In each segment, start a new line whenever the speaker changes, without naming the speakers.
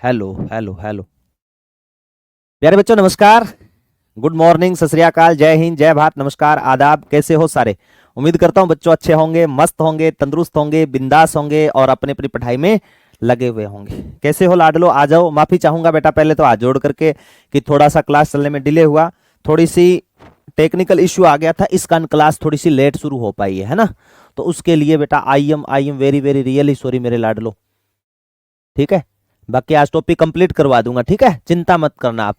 Hello hello hello. प्यारे बच्चों नमस्कार, गुड मॉर्निंग, सत श्री अकाल, जय हिंद, जय भारत, नमस्कार, आदाब। कैसे हो सारे? उम्मीद करता हूं बच्चों अच्छे होंगे, मस्त होंगे, तंदुरुस्त होंगे, बिंदास होंगे और अपनी अपनी पढ़ाई में लगे हुए होंगे। कैसे हो लाडलो? आ जाओ। माफी चाहूंगा बेटा पहले तो हाथ जोड़ करके कि थोड़ा सा क्लास चलने में डिले हुआ, थोड़ी सी टेक्निकल इश्यू आ गया था, इस कारण क्लास थोड़ी सी लेट शुरू हो पाई है ना। तो उसके लिए बेटा I am very very really sorry मेरे लाडलो। ठीक है, बाकी आज टॉपिक कंप्लीट करवा दूंगा, ठीक है, चिंता मत करना आप।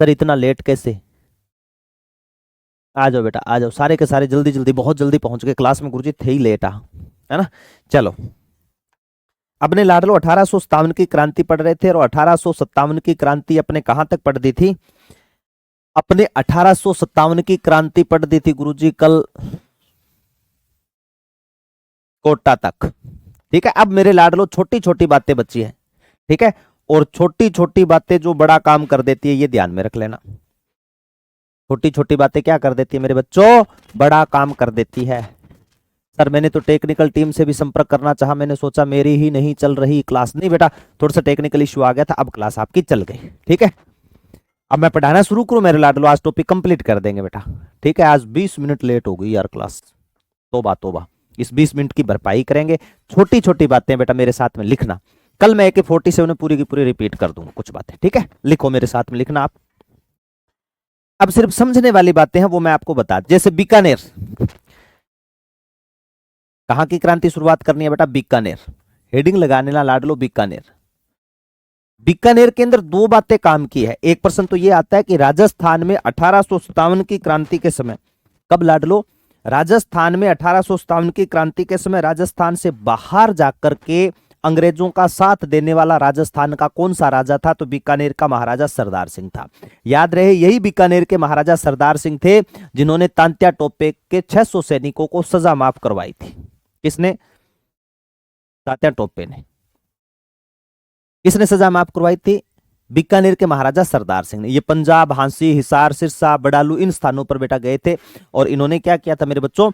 सर इतना लेट कैसे? आ जाओ बेटा, आ जाओ, सारे के सारे जल्दी जल्दी, बहुत जल्दी पहुंच गए क्लास में, गुरुजी थे ही लेट है ना। चलो, अपने लाडलो 1857 की क्रांति पढ़ रहे थे और 1857 की क्रांति अपने कहां तक पढ़ दी थी? अपने 1857 की क्रांति पढ़ दी थी गुरुजी कल कोटा तक। ठीक है, अब मेरे लाडलो छोटी छोटी बातें बची है, ठीक है, और छोटी छोटी बातें जो बड़ा काम कर देती है ये ध्यान में रख लेना। छोटी छोटी बातें क्या कर देती है मेरे बच्चों? बड़ा काम कर देती है। सर मैंने तो टेक्निकल टीम से भी संपर्क करना चाहा, मैंने सोचा मेरी ही नहीं चल रही क्लास। नहीं बेटा, थोड़ा सा टेक्निकल इश्यू आ गया था, अब क्लास आपकी चल गई। ठीक है, अब मैं पढ़ाना शुरू करूं मेरे लाडलो? आज टॉपिक कंप्लीट कर देंगे बेटा। ठीक है, आज 20 मिनट लेट हो गई यार क्लास, तोबा तोबा। इस 20 मिनट की भरपाई करेंगे। छोटी छोटी बातें बेटा मेरे साथ में लिखना, कल मैं AK-47 में पूरी की पूरी रिपीट कर दूंगा कुछ बातें। ठीक है, लिखो मेरे साथ में, लिखना आप। अब सिर्फ समझने वाली बातें हैं वो मैं आपको बता, जैसे बीकानेर, कहां की क्रांति शुरुआत करनी है बेटा? बीकानेर। हेडिंग लगाने ला लाडलो, बीकानेर। बीकानेर के अंदर दो बातें काम की है। एक प्रश्न तो ये आता है कि राजस्थान में 1857 की क्रांति के समय, कब लाडलो? राजस्थान में 1857 की क्रांति के समय राजस्थान से बाहर जाकर के अंग्रेजों का साथ देने वाला राजस्थान का कौन सा राजा था? तो बीकानेर का महाराजा सरदार सिंह था। याद रहे, यही बीकानेर के महाराजा सरदार सिंह थे जिन्होंने तांत्या टोपे के 600 सैनिकों को सजा माफ करवाई थी। किसने? तात्या टोपे ने। किसने सजा माफ करवाई थी? बीकानेर के महाराजा सरदार सिंह ने। ये पंजाब, हांसी, हिसार, सिरसा, बडालू, इन स्थानों पर बेटा गए थे और इन्होंने क्या किया था मेरे बच्चों?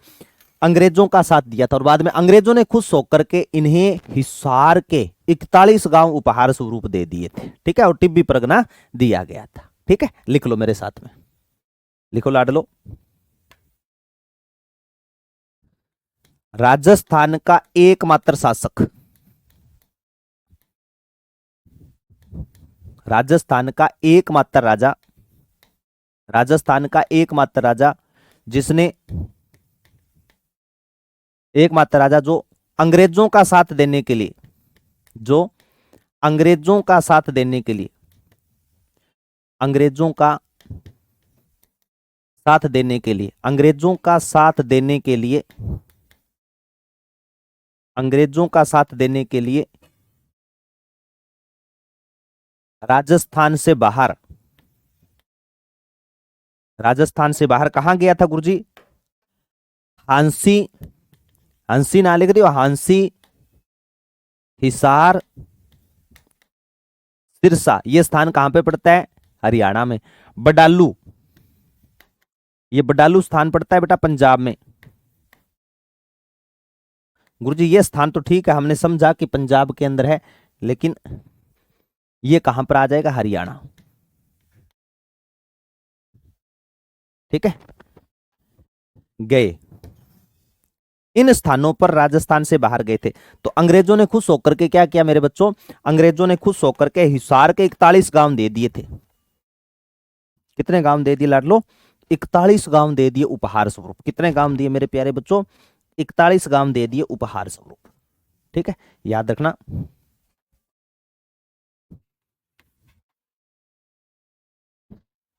अंग्रेजों का साथ दिया था और बाद में अंग्रेजों ने खुश होकर के इन्हें हिसार के 41 गांव उपहार स्वरूप दे दिए थे। ठीक है, और टिब्बी परगना दिया गया था। ठीक है, लिख लो मेरे साथ में, लिखो लाडलो। राजस्थान का एकमात्र शासक, राजस्थान का एकमात्र राजा, राजस्थान का एकमात्र राजा जिसने, एकमात्र राजा जो अंग्रेजों का साथ देने के लिए, जो अंग्रेजों का साथ देने के लिए, अंग्रेजों का साथ देने के लिए, अंग्रेजों का साथ देने के लिए, अंग्रेजों का साथ देने के लिए राजस्थान से बाहर, राजस्थान से बाहर कहां गया था गुरुजी? हांसी, हांसी ना लिख दियो, हांसी, हिसार, सिरसा, ये स्थान कहां पे पड़ता है? हरियाणा में। बडालू, ये बडालू स्थान पड़ता है बेटा पंजाब में। गुरुजी ये स्थान तो ठीक है, हमने समझा कि पंजाब के अंदर है, लेकिन ये कहां पर आ जाएगा? हरियाणा। ठीक है, गए, इन स्थानों पर राजस्थान से बाहर गए थे। तो अंग्रेजों ने खुश होकर के क्या किया मेरे बच्चों? अंग्रेजों ने खुश होकर के हिसार के 41 गांव दे दिए थे। कितने गांव दे दिए लाडलो? 41 गांव दे दिए उपहार स्वरूप। कितने गांव दिए मेरे प्यारे बच्चों? 41 गांव दे दिए उपहार स्वरूप। ठीक है, याद रखना।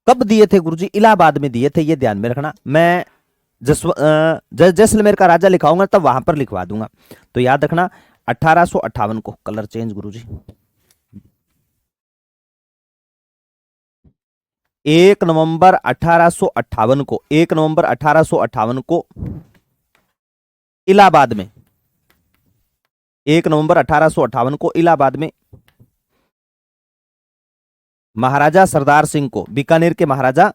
कब दिए थे गुरुजी? इलाहाबाद में दिए थे, ये ध्यान में रखना। मैं जैसलमेर का राजा लिखाऊंगा तब वहां पर लिखवा दूंगा, तो याद रखना 1858 को। कलर चेंज गुरुजी। 1 नवंबर 1858 को, 1 नवंबर 1858 को इलाहाबाद में, 1 नवंबर 1858 को इलाहाबाद में महाराजा सरदार सिंह को, बीकानेर के महाराजा,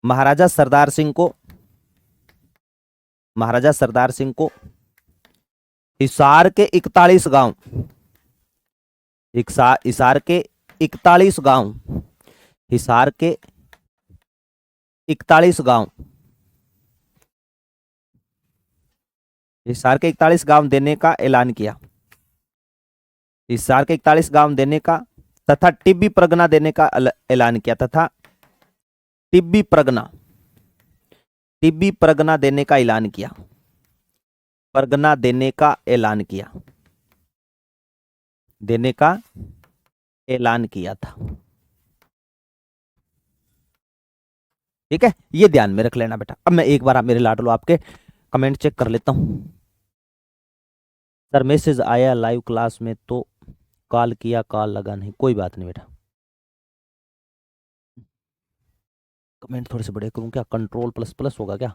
महाराजा सरदार सिंह को, महाराजा सरदार सिंह को हिसार के 41 गांव, हिसार के 41 गांव, हिसार के 41 गांव, हिसार के 41 गांव देने का ऐलान किया, हिसार के 41 गांव देने का तथा टिब्बी परगना देने का ऐलान किया, तथा टिब्बी परगना, टिब्बी परगना देने का ऐलान किया, परगना देने का ऐलान किया, देने का ऐलान किया था। ठीक है, ये ध्यान में रख लेना बेटा। अब मैं एक बार आप मेरे लाडलो आपके कमेंट चेक कर लेता हूं। सर मैसेज आया लाइव क्लास में तो कॉल किया, कॉल लगा नहीं, कोई बात नहीं बेटा। कमेंट थोड़े से बड़े करूं क्या? कंट्रोल प्लस प्लस होगा क्या?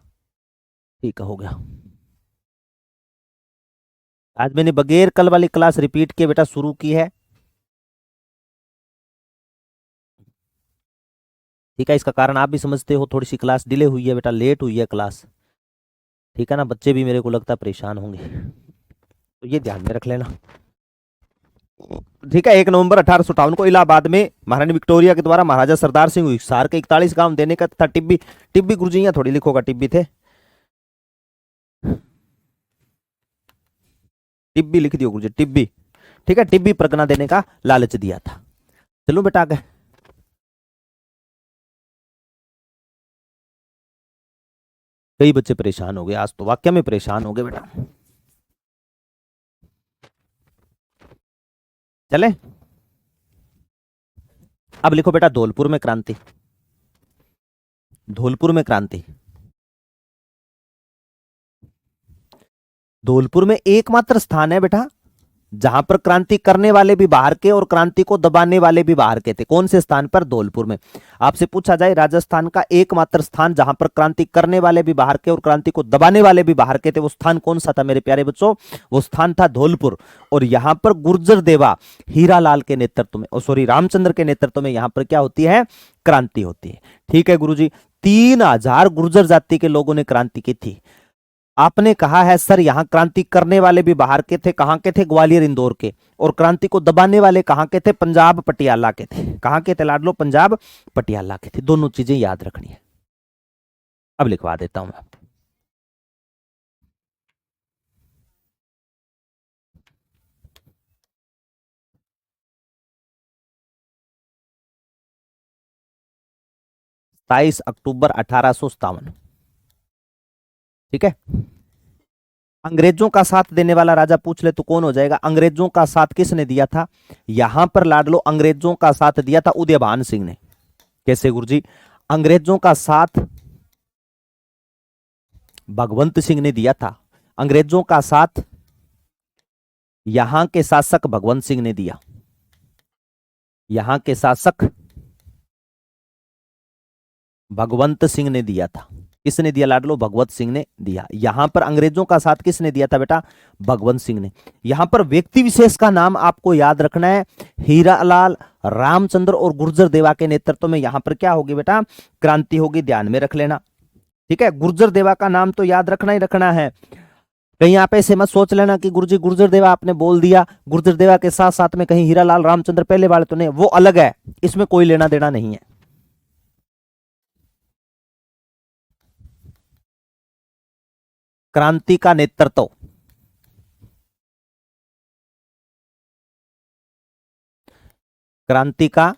ठीक है, हो गया। आज मैंने बगैर कल वाली क्लास रिपीट किए बेटा शुरू की है। ठीक है, इसका कारण आप भी समझते हो, थोड़ी सी क्लास डिले हुई है बेटा, लेट हुई है क्लास। ठीक है ना, बच्चे भी मेरे को लगता है परेशान होंगे, तो ये ध्यान में रख लेना। ठीक है, 1 नवंबर 1858 को इलाहाबाद में महारानी विक्टोरिया के द्वारा महाराजा सरदार सिंह हिसार के 41 गांव देने का था। टिब्बी, टिब्बी गुरुजी यहाँ थोड़ी लिखोगा, टिब्बी थे, टिब्बी लिख दियो गुरुजी, टिब्बी। ठीक है, टिब्बी परगना देने का लालच दिया था। चलो बेटा आगे। कई बच्चे परेशान हो गए आज तो, वाकई में परेशान हो गए बेटा। चले, अब लिखो बेटा धौलपुर में क्रांति, धौलपुर में क्रांति। धौलपुर में एकमात्र स्थान है बेटा जहां पर क्रांति करने वाले भी बाहर के और क्रांति को दबाने वाले भी बाहर के थे। कौन से स्थान पर? धौलपुर में। आपसे पूछा जाए राजस्थान का एकमात्र स्थान जहां पर क्रांति करने वाले भी बाहर के और क्रांति को दबाने वाले भी बाहर के थे, वो स्थान कौन सा था मेरे प्यारे बच्चों? वो स्थान था धौलपुर। और यहां पर गुर्जर देवा हीरालाल के नेतृत्व में, सॉरी रामचंद्र के नेतृत्व में यहां पर क्या होती है? क्रांति होती है। ठीक है गुरुजी, 3000 गुर्जर जाति के लोगों ने क्रांति की थी। आपने कहा है सर यहां क्रांति करने वाले भी बाहर के थे, कहां के थे? ग्वालियर इंदौर के। और क्रांति को दबाने वाले कहां के थे? पंजाब पटियाला के थे। कहां के थे लाडलो? पंजाब पटियाला के थे। दोनों चीजें याद रखनी है। अब लिखवा देता हूं मैं। सताईस अक्टूबर 1857। ठीक है, अंग्रेजों का साथ देने वाला राजा पूछ ले तो कौन हो जाएगा? अंग्रेजों का साथ किसने दिया था? यहां पर लाडलो अंग्रेजों का साथ दिया था उदयभान सिंह ने। कैसे गुरुजी? अंग्रेजों का साथ भगवंत सिंह ने दिया था। अंग्रेजों का साथ यहां के शासक भगवंत सिंह ने दिया। यहां के शासक भगवंत सिंह ने दिया था। किसने दिया लाडलो? भगवत सिंह ने दिया। यहां पर अंग्रेजों का साथ किसने दिया था बेटा? भगवंत सिंह ने। यहां पर व्यक्ति विशेष का नाम आपको याद रखना है, हीरालाल, रामचंद्र और गुर्जर देवा के नेतृत्व में यहां पर क्या होगी बेटा? क्रांति होगी। ध्यान में रख लेना। ठीक है, गुर्जर देवा का नाम तो याद रखना ही रखना है। कहीं आप ऐसे मत सोच लेना कि गुरुजी गुर्जर देवा आपने बोल दिया, गुर्जर देवा के साथ साथ में कहीं हीरालाल रामचंद्र पहले वाले तो नहीं, वो अलग है, इसमें कोई लेना देना नहीं है। क्रांति का नेतृत्व, क्रांति का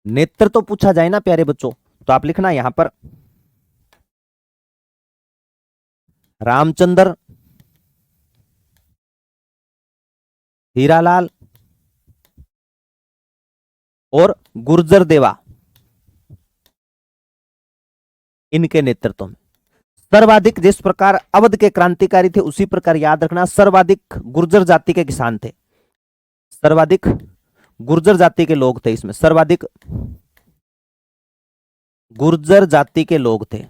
नेतृत्व पूछा जाए ना प्यारे बच्चों, तो आप लिखना यहां पर रामचंद्र, हीरालाल और गुर्जर देवा, इनके नेतृत्व में। सर्वाधिक जिस प्रकार अवध के क्रांतिकारी थे उसी प्रकार याद रखना सर्वाधिक गुर्जर जाति के किसान थे। सर्वाधिक गुर्जर जाति के लोग थे इसमें, सर्वाधिक गुर्जर जाति के लोग थे।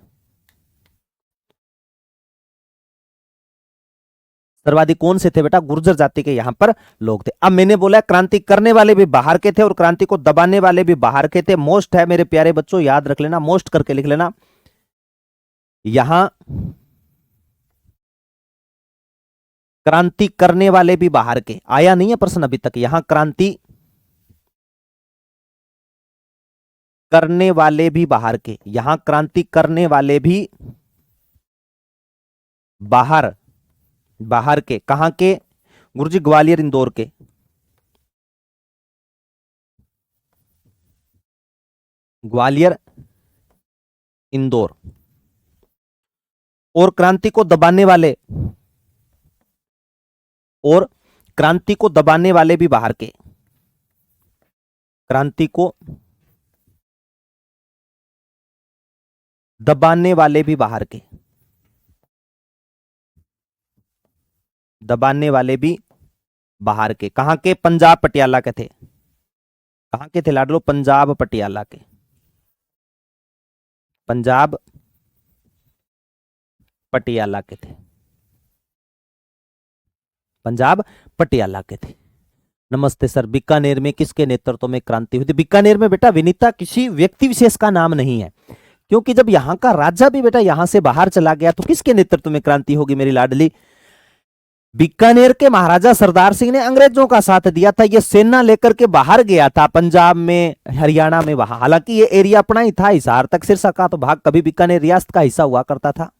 सर्वाधिक कौन से थे बेटा? गुर्जर जाति के यहां पर लोग थे। अब मैंने बोला क्रांति करने वाले भी बाहर के थे और क्रांति को दबाने वाले भी बाहर के थे। मोस्ट है मेरे प्यारे बच्चों, याद रख लेना, मोस्ट करके लिख लेना। यहां क्रांति करने वाले भी बाहर के, आया नहीं है प्रश्न अभी तक। यहां क्रांति करने वाले भी बाहर के, यहां क्रांति करने वाले भी बाहर, बाहर के, कहां के गुरुजी? ग्वालियर इंदौर के। ग्वालियर इंदौर। और क्रांति को दबाने वाले, और क्रांति को दबाने वाले भी बाहर के, क्रांति को दबाने वाले भी बाहर के, दबाने वाले भी बाहर के, कहां के? पंजाब पटियाला के थे। कहां के थे लाडलो? पंजाब पटियाला के, पंजाब पटियाला के थे, पंजाब पटियाला के थे। नमस्ते सर, बीकानेर में किसके नेतृत्व में क्रांति हुई थी? बीकानेर में बेटा विनीता किसी व्यक्ति विशेष का नाम नहीं है, क्योंकि जब यहां का राजा भी बेटा यहां से बाहर चला गया तो किसके नेतृत्व में क्रांति होगी मेरी लाडली? बीकानेर के महाराजा सरदार सिंह ने अंग्रेजों का साथ दिया था। ये सेना लेकर के बाहर गया था, पंजाब में, हरियाणा में, वहां। हालांकि ये एरिया अपना ही था, हिसार तक सिरसा का तो भाग कभी बीकानेर रियासत का हिस्सा हुआ करता था।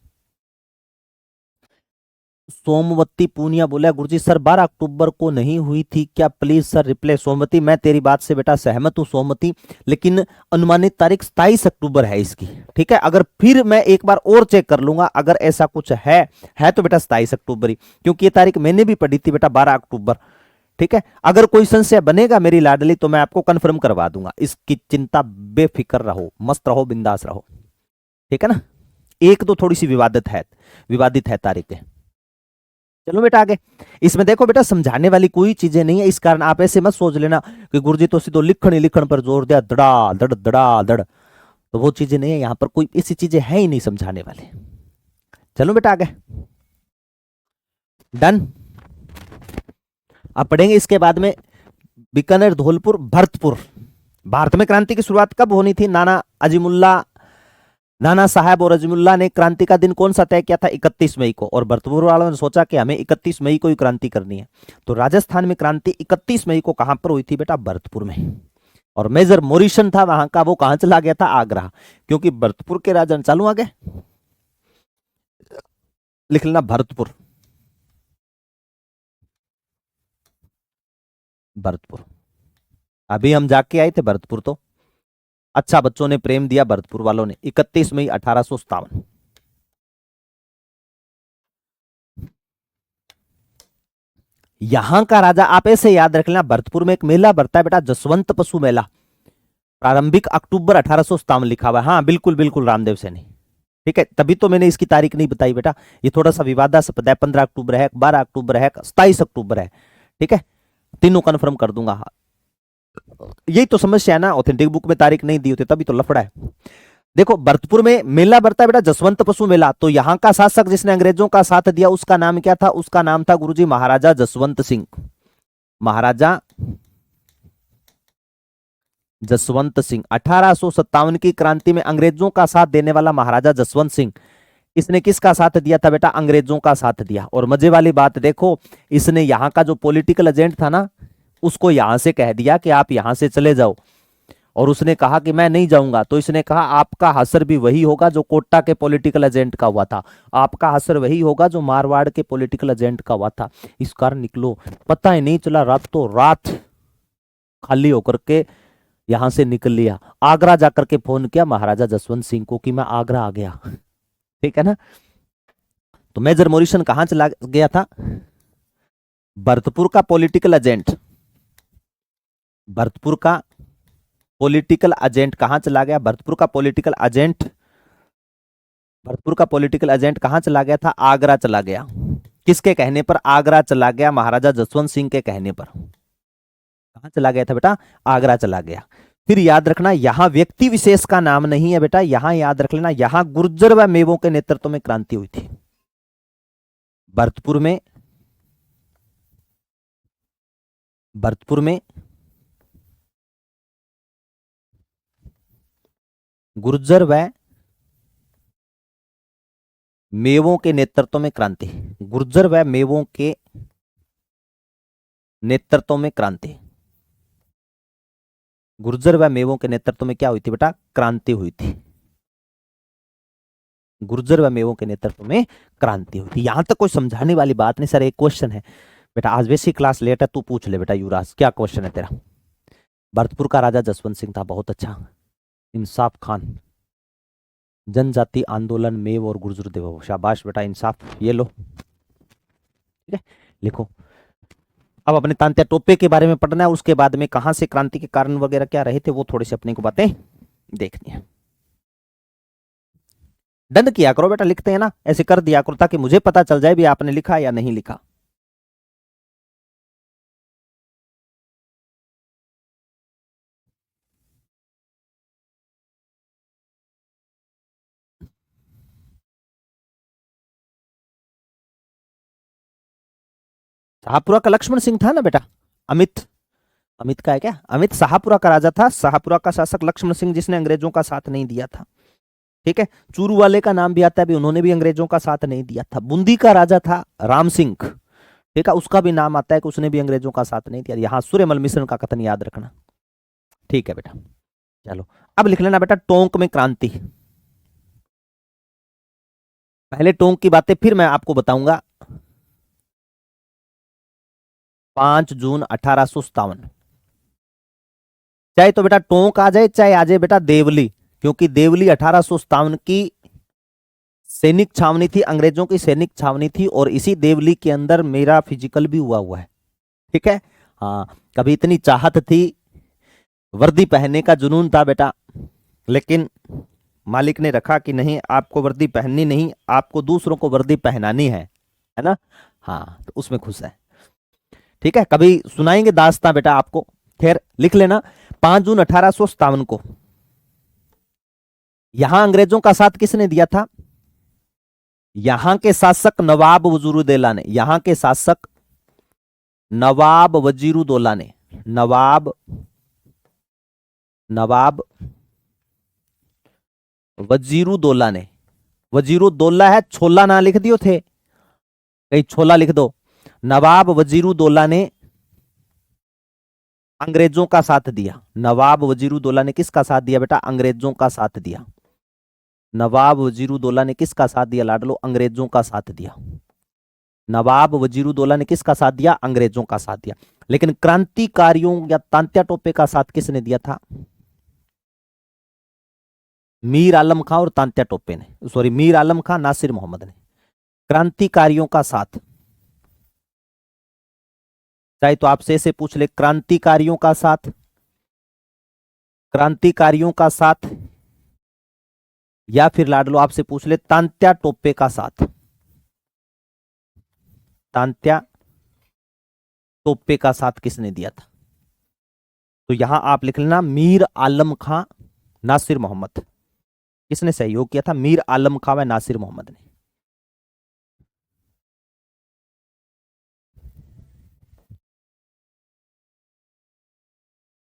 सोमवती पूनिया बोला गुरुजी सर 12 अक्टूबर को नहीं हुई थी क्या? Please sir reply. सोमवती मैं तेरी बात से बेटा सहमत हूं सोमवती, लेकिन अनुमानित तारीख 27 अक्टूबर है इसकी, ठीक है। अगर फिर मैं एक बार और चेक कर लूंगा, अगर ऐसा कुछ है तो बेटा 27 अक्टूबर ही, क्योंकि ये तारीख मैंने भी पढ़ी थी बेटा 12 अक्टूबर, ठीक है। अगर कोई संशय बनेगा मेरी लाडली तो मैं आपको कंफर्म करवा दूंगा, इसकी चिंता बेफिक्र रहो, मस्त रहो, बिंदास रहो, ठीक है ना। एक तो थोड़ी सी विवादित है तारीखें। चलो बेटा आगे। इसमें देखो बेटा समझाने वाली कोई चीजें नहीं है, इस कारण आप ऐसे मत सोच लेना कि गुरुजी तो सीधो लिखण ही लिखण पर जोर दिया, दड़ा दड़, तो वो चीजें नहीं है, यहां पर कोई ऐसी चीजें है ही नहीं समझाने वाले। चलो बेटा आगे, डन। अब पढ़ेंगे इसके बाद में बीकानेर, धौलपुर, भरतपुर। भारत में क्रांति की शुरुआत कब होनी थी? नाना साहब और अजीमुल्ला ने क्रांति का दिन कौन सा तय किया था? 31 मई को। और भरतपुर वालों ने सोचा कि हमें 31 मई को ही क्रांति करनी है, तो राजस्थान में क्रांति 31 मई को कहां पर हुई थी बेटा? भरतपुर में। और मेजर मोरिसन था वहां का, वो कहां चला गया था? आगरा, क्योंकि भरतपुर के राजा। चालू आगे लिख लेना भरतपुर, भरतपुर। अभी हम जाके आए थे भरतपुर, तो अच्छा बच्चों ने प्रेम दिया भरतपुर वालों ने। 31 मई 1857। यहां का राजा आप ऐसे याद रख लेना, भरतपुर में एक मेला बढ़ता है बेटा, जसवंत पशु मेला, प्रारंभिक अक्टूबर 1857 लिखा हुआ है। हाँ बिल्कुल बिल्कुल रामदेव सैनी, ठीक है। तभी तो मैंने इसकी तारीख नहीं बताई बेटा, ये थोड़ा सा विवादास्पद है। 15 अक्टूबर है, 12 अक्टूबर है, 27 अक्टूबर है, ठीक है। तीनों कंफर्म कर दूंगा। यही तो समस्या है ना, ऑथेंटिक बुक में तारीख नहीं दी होती तभी तो लफड़ा है। देखो भरतपुर में मेला बढ़ता है बेटा, जसवंत पशु मेला। तो यहां का शासक जिसने अंग्रेजों का साथ दिया उसका नाम क्या था? उसका नाम था गुरुजी महाराजा जसवंत सिंह। महाराजा जसवंत सिंह। 1857 की क्रांति में अंग्रेजों का साथ देने वाला महाराजा जसवंत सिंह, इसने किसका साथ दिया था बेटा? अंग्रेजों का साथ दिया। और मजे वाली बात देखो, इसने यहां का जो पॉलिटिकल एजेंट था ना, उसको यहां से कह दिया कि आप यहां से चले जाओ, और उसने कहा कि मैं नहीं जाऊंगा। तो इसने कहा आपका हसर भी वही होगा जो कोटा के पॉलिटिकल एजेंट का हुआ था, आपका हसर वही होगा जो मारवाड़ के पॉलिटिकल एजेंट का हुआ था। इस कारण निकलो, पता ही नहीं चला, रातों रात खाली होकर के यहां से निकल लिया। आगरा जाकर के फोन किया महाराजा जसवंत सिंह को कि मैं आगरा आ गया, ठीक है ना। तो मेजर मोरिसन कहां चला गया था? भरतपुर का पॉलिटिकल एजेंट, भरतपुर का पॉलिटिकल एजेंट कहां चला गया? भरतपुर का पॉलिटिकल एजेंट, भरतपुर का पॉलिटिकल एजेंट कहां चला गया था? आगरा चला गया। किसके कहने पर आगरा चला गया? महाराजा जसवंत सिंह के कहने पर। कहां चला गया था बेटा? आगरा चला गया। फिर याद रखना यहां व्यक्ति विशेष का नाम नहीं है बेटा, यहां याद रख लेना यहां गुर्जर व मेवों के नेतृत्व में क्रांति हुई थी। भरतपुर में, भरतपुर में गुर्जर व मेवों के नेतृत्व में क्रांति। गुर्जर व मेवों के नेतृत्व में क्रांति। गुर्जर व मेवों के नेतृत्व में क्या हुई थी बेटा? क्रांति हुई थी। गुर्जर व मेवों के नेतृत्व में क्रांति हुई थी। यहां तक कोई समझाने वाली बात नहीं। सर एक क्वेश्चन है बेटा, आज वैसी क्लास लेट है, तू पूछ ले बेटा। युवराज क्या क्वेश्चन है तेरा? भरतपुर का राजा जसवंत सिंह था, बहुत अच्छा। इंसाफ खान, जनजाति आंदोलन मेव और गुर्जर देवो। शाबाश बेटा, इंसाफ, ये लो, ठीक है, लिखो। अब अपने तांत्या टोपे के बारे में पढ़ना है, उसके बाद में कहां से क्रांति के कारण वगैरह क्या रहे थे वो थोड़ी सी अपने को बातें देखनी है। दंड किया करो बेटा, लिखते हैं ना, ऐसे कर दिया करो ताकि मुझे पता चल जाए भी आपने लिखा या नहीं लिखा। शाहपुरा का लक्ष्मण सिंह था ना बेटा। अमित, अमित का है क्या? अमित शाहपुरा का राजा था। शाहपुरा का शासक लक्ष्मण सिंह, जिसने अंग्रेजों का साथ नहीं दिया था, ठीक है। चूरू वाले का नाम भी आता है, भी उन्होंने भी अंग्रेजों का साथ नहीं दिया था। बूंदी का राजा था राम सिंह, ठीक है, उसका भी नाम आता है कि उसने भी अंग्रेजों का साथ नहीं दिया। यहां सूर्यमल मिश्रण का कथन याद रखना, ठीक है बेटा। चलो अब लिख लेना बेटा, टोंक में क्रांति। पहले टोंक की बातें फिर मैं आपको बताऊंगा। 5 जून 1857, चाहे तो बेटा टोंक आ जाए, चाहे आ जाए बेटा देवली, क्योंकि देवली 1857 की सैनिक छावनी थी, अंग्रेजों की सैनिक छावनी थी, और इसी देवली के अंदर मेरा फिजिकल भी हुआ है, ठीक है। हाँ, कभी इतनी चाहत थी, वर्दी पहनने का जुनून था बेटा, लेकिन मालिक ने रखा कि नहीं, आपको वर्दी पहननी नहीं, आपको दूसरों को वर्दी पहनानी है ना। हाँ, तो उसमें खुश है, ठीक है। कभी सुनाएंगे दास्तां बेटा आपको। खैर लिख लेना, 5 जून 1857 को यहां अंग्रेजों का साथ किसने दिया था? यहां के शासक नवाब वजीरुद्दौला ने। यहां के शासक नवाब वजीरुद्दौला ने, नवाब वजीरुद्दौला ने। वजीरुद्दौला है, छोला ना लिख दियो थे, कहीं छोला लिख दो। नवाब वजीरुद्दौला ने अंग्रेजों का साथ दिया। नवाब वजीरुद्दौला ने किसका साथ दिया बेटा? अंग्रेजों का साथ दिया। नवाब वजीरुद्दौला ने किसका साथ दिया लाडलो? अंग्रेजों का साथ दिया। नवाब वजीरुद्दौला ने किसका साथ दिया? अंग्रेजों का साथ दिया। लेकिन क्रांतिकारियों या तांत्या टोपे का साथ किसने दिया था? मीर आलम खां और तांत्या टोपे ने, सॉरी, मीर आलम खां, नासिर मोहम्मद ने क्रांतिकारियों का साथ। चाहे तो आपसे ऐसे पूछ ले, क्रांतिकारियों का साथ, क्रांतिकारियों का साथ, या फिर लाडलो आपसे पूछ ले तांत्या टोपे का साथ। तांत्या टोपे का साथ किसने दिया था? तो यहां आप लिख लेना, मीर आलम खां, नासिर मोहम्मद। किसने सहयोग किया था? मीर आलम खां व नासिर मोहम्मद ने।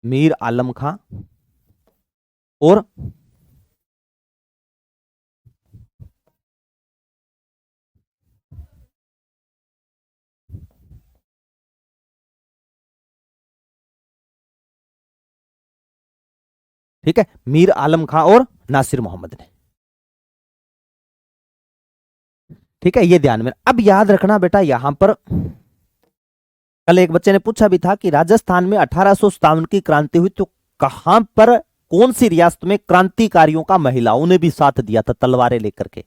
मीर आलम खां और ठीक है, मीर आलम खां और नासिर मोहम्मद ने, ठीक है, ये ध्यान में। अब याद रखना बेटा, यहां पर कल एक बच्चे ने पूछा भी था कि राजस्थान में 1857 की क्रांति हुई, तो कहां पर, कौन सी रियासत में क्रांतिकारियों का महिलाओं ने भी साथ दिया था तलवारें लेकर के,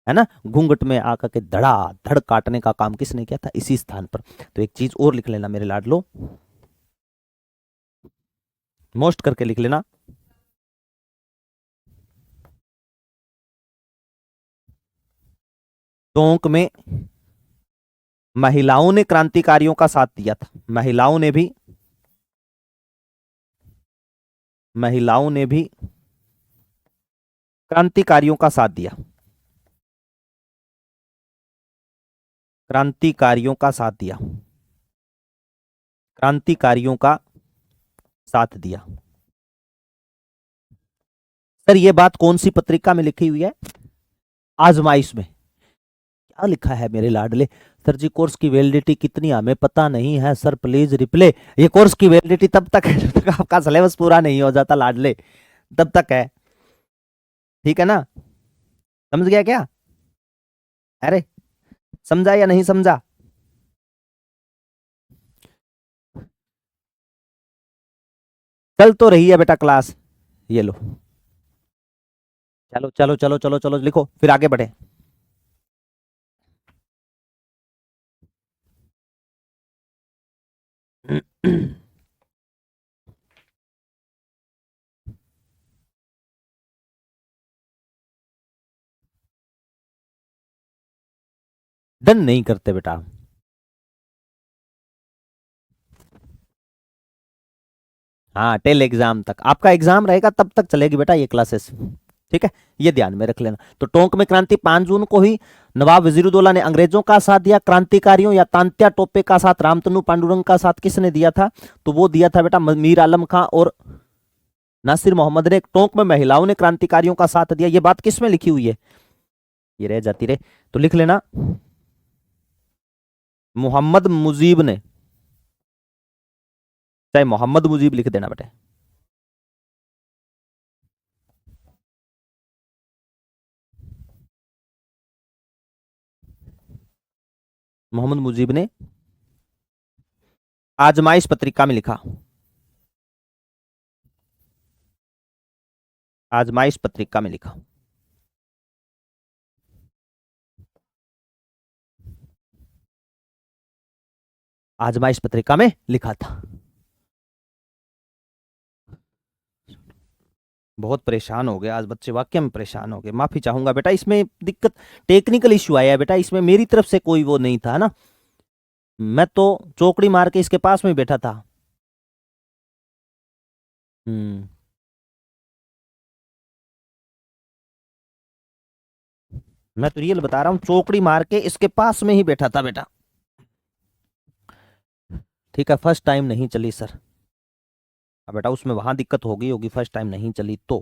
है ना, घूंघट में आकर के धड़ा धड़ काटने का काम किसने किया था? इसी स्थान पर। तो एक चीज और लिख लेना मेरे लाडलो, मोस्ट करके लिख लेना, टोंक में महिलाओं ने क्रांतिकारियों का साथ दिया था। महिलाओं ने भी क्रांतिकारियों का साथ दिया। क्रांतिकारियों का साथ दिया। क्रांतिकारियों का साथ दिया। सर ये बात कौन सी पत्रिका में लिखी हुई है? आजमाइश में। क्या लिखा है मेरे लाडले? सर जी कोर्स की वैलिडिटी कितनी हमें पता नहीं है सर, प्लीज रिप्ले। ये कोर्स की वैलिडिटी तब तक है जब तक आपका सिलेबस पूरा नहीं हो जाता लाडले, तब तक है। ठीक है ना, समझ गया क्या? अरे समझा या नहीं समझा? चल तो रही है बेटा क्लास, ये लो। चलो चलो चलो चलो चलो लिखो फिर आगे बढ़े। डन नहीं करते बेटा। हाँ टेल एग्जाम तक आपका एग्जाम रहेगा, तब तक चलेगी बेटा ये क्लासेस। ठीक है, ये ध्यान में रख लेना। तो टोंक में क्रांति 5 जून को ही नवाब वजीरुद्दौला ने अंग्रेजों का साथ दिया, क्रांतिकारियों या तांत्या टोपे का साथ रामतनु पांडुरंग का साथ किसने दिया था? तो वो दिया था बेटा मीर आलम खां और नासिर मोहम्मद ने। टोंक में महिलाओं ने क्रांतिकारियों का साथ दिया, ये बात किस में लिखी हुई है? ये रह जाती रे, तो लिख लेना मोहम्मद मुजीब ने, चाहे मोहम्मद मुजीब लिख देना बेटा। मोहम्मद मुजीब ने आजमाइश पत्रिका में लिखा, आजमाइश पत्रिका में लिखा। आजमाइश पत्रिका में लिखा था। बहुत परेशान हो गए आज बच्चे, वाकई में परेशान हो गए, माफी चाहूंगा बेटा। इसमें दिक्कत टेक्निकल इश्यू आया है बेटा, इसमें मेरी तरफ से कोई वो नहीं था ना, मैं तो चौकड़ी मार के इसके पास में बैठा था। हम्म, मैं तो रियल बता रहा हूँ, चौकड़ी मार के इसके पास में ही बैठा था बेटा। ठीक है, फर्स्ट टाइम नहीं चली सर। अब बेटा उसमें वहां दिक्कत हो गई होगी, फर्स्ट टाइम नहीं चली तो।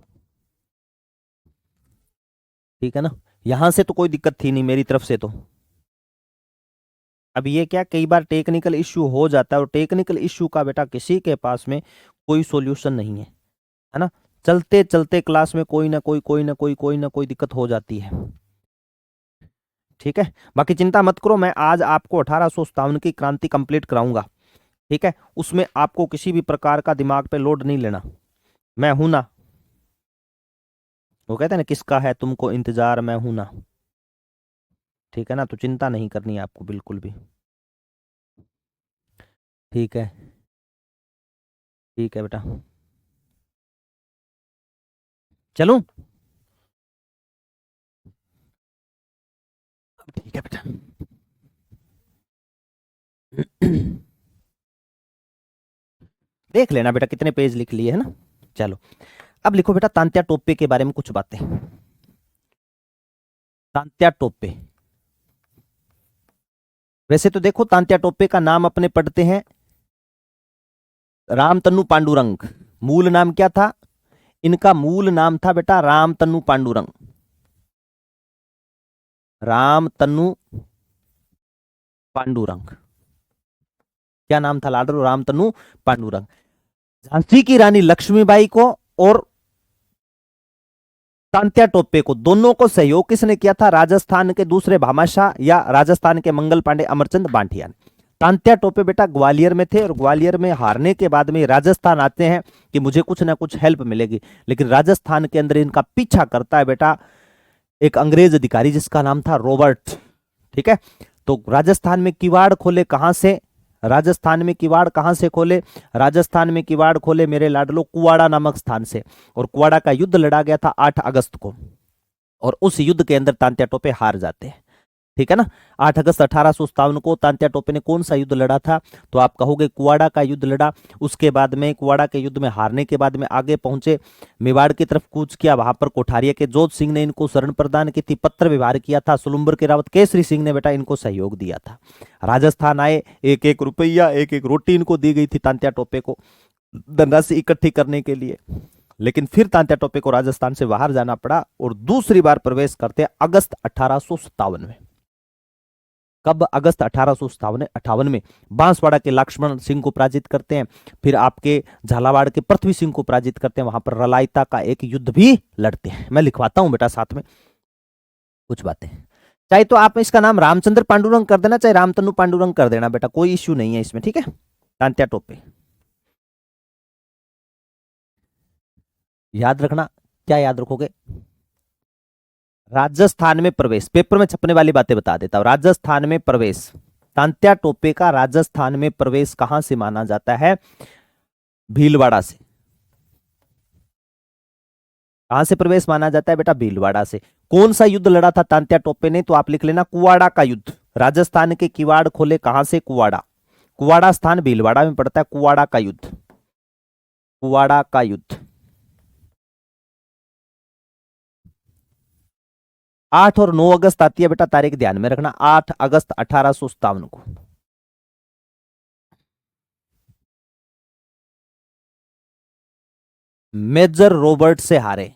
ठीक है ना, यहां से तो कोई दिक्कत थी नहीं मेरी तरफ से तो। अब ये क्या, कई बार टेक्निकल इश्यू हो जाता है, और टेक्निकल इश्यू का बेटा किसी के पास में कोई सॉल्यूशन नहीं है ना। चलते चलते क्लास में कोई ना कोई दिक्कत हो जाती है। ठीक है, बाकी चिंता मत करो, मैं आज आपको 1857 की क्रांति कंप्लीट कराऊंगा। ठीक है, उसमें आपको किसी भी प्रकार का दिमाग पे लोड नहीं लेना, मैं हूं ना। वो कहते हैं ना, किसका है तुमको इंतजार, मैं हूं ना। ठीक है ना, तो चिंता नहीं करनी है आपको बिल्कुल भी। ठीक है, ठीक है बेटा, चलूं? ठीक है बेटा। देख लेना बेटा कितने पेज लिख लिए है ना। चलो अब लिखो बेटा तांत्या टोपे के बारे में कुछ बातें। तांत्या टोपे, वैसे तो देखो तांत्या टोपे का नाम अपने पढ़ते हैं रामतनु पांडुरंग। मूल नाम क्या था इनका? मूल नाम था बेटा रामतनु पांडुरंग। रामतनु पांडुरंग, क्या नाम था लाडो? रामतनु पांडुरंग। झांसी की रानी लक्ष्मीबाई को और तांत्या टोपे को, दोनों को सहयोग किसने किया था? राजस्थान के दूसरे भामाशाह या राजस्थान के मंगल पांडे अमरचंद बांटिया ने। तांत्या टोपे बेटा ग्वालियर में थे, और ग्वालियर में हारने के बाद में राजस्थान आते हैं कि मुझे कुछ ना कुछ हेल्प मिलेगी, लेकिन राजस्थान के अंदर इनका पीछा करता है बेटा एक अंग्रेज अधिकारी जिसका नाम था रॉबर्ट। ठीक है, तो राजस्थान में किवाड़ खोले कहां से? राजस्थान में किवाड़ कहां से खोले? राजस्थान में किवाड़ खोले मेरे लाडलो कुवाड़ा नामक स्थान से, और कुवाड़ा का युद्ध लड़ा गया था 8 अगस्त को, और उस युद्ध के अंदर तांत्या टोपे हार जाते हैं। ठीक है ना, 8 अगस्त 1857 को तांत्या टोपे ने कौन सा युद्ध लड़ा था? तो आप कहोगे कुवाड़ा का युद्ध लड़ा। उसके बाद में कुवाड़ा के युद्ध में हारने के बाद में आगे पहुंचे, मेवाड़ की तरफ कूच किया, वहां पर कोठारिया के जोत सिंह ने इनको शरण प्रदान की थी, पत्र व्यवहार किया था। सुलुम्बर के रावत केसरी सिंह ने बेटा इनको सहयोग दिया था। राजस्थान आए, एक एक रुपया एक एक रोटी इनको दी गई थी तांत्या टोपे को धनराशि इकट्ठी करने के लिए। लेकिन फिर तांत्या टोपे को राजस्थान से बाहर जाना पड़ा, और दूसरी बार प्रवेश करते अगस्त 1857 में। कब? अगस्त 1858 में बांसवाड़ा के लक्ष्मण सिंह को पराजित करते हैं। फिर आपके झालावाड़ के पृथ्वी सिंह को पराजित करते हैं। वहां पर रलायता का एक युद्ध भी लड़ते हैं। मैं लिखवाता हूं बेटा साथ में कुछ बातें। चाहे तो आप इसका नाम रामचंद्र पांडुरंग कर देना, चाहे रामतनु पांडुरंग कर देना बेटा, कोई इश्यू नहीं है इसमें, ठीक है। तांत्या टोपे याद रखना। क्या याद रखोगे? राजस्थान में प्रवेश, पेपर में छपने वाली बातें बता देता हूं। राजस्थान में प्रवेश, तांत्या टोपे का राजस्थान में प्रवेश कहां से माना जाता है? भीलवाड़ा से। कहां से प्रवेश माना जाता है बेटा? भीलवाड़ा से। कौन सा युद्ध लड़ा था तांत्या टोपे ने? तो आप लिख लेना कुवाड़ा का युद्ध। राजस्थान के किवाड़ खोले कहां से? कुवाड़ा। कुवाड़ा स्थान भीलवाड़ा में पड़ता है। कुवाड़ा का युद्ध, कुवाड़ा का युद्ध। 8 और 9 अगस्त आती है बेटा, तारीख ध्यान में रखना। 8 अगस्त 1857 को। मेजर रॉबर्ट से हारे,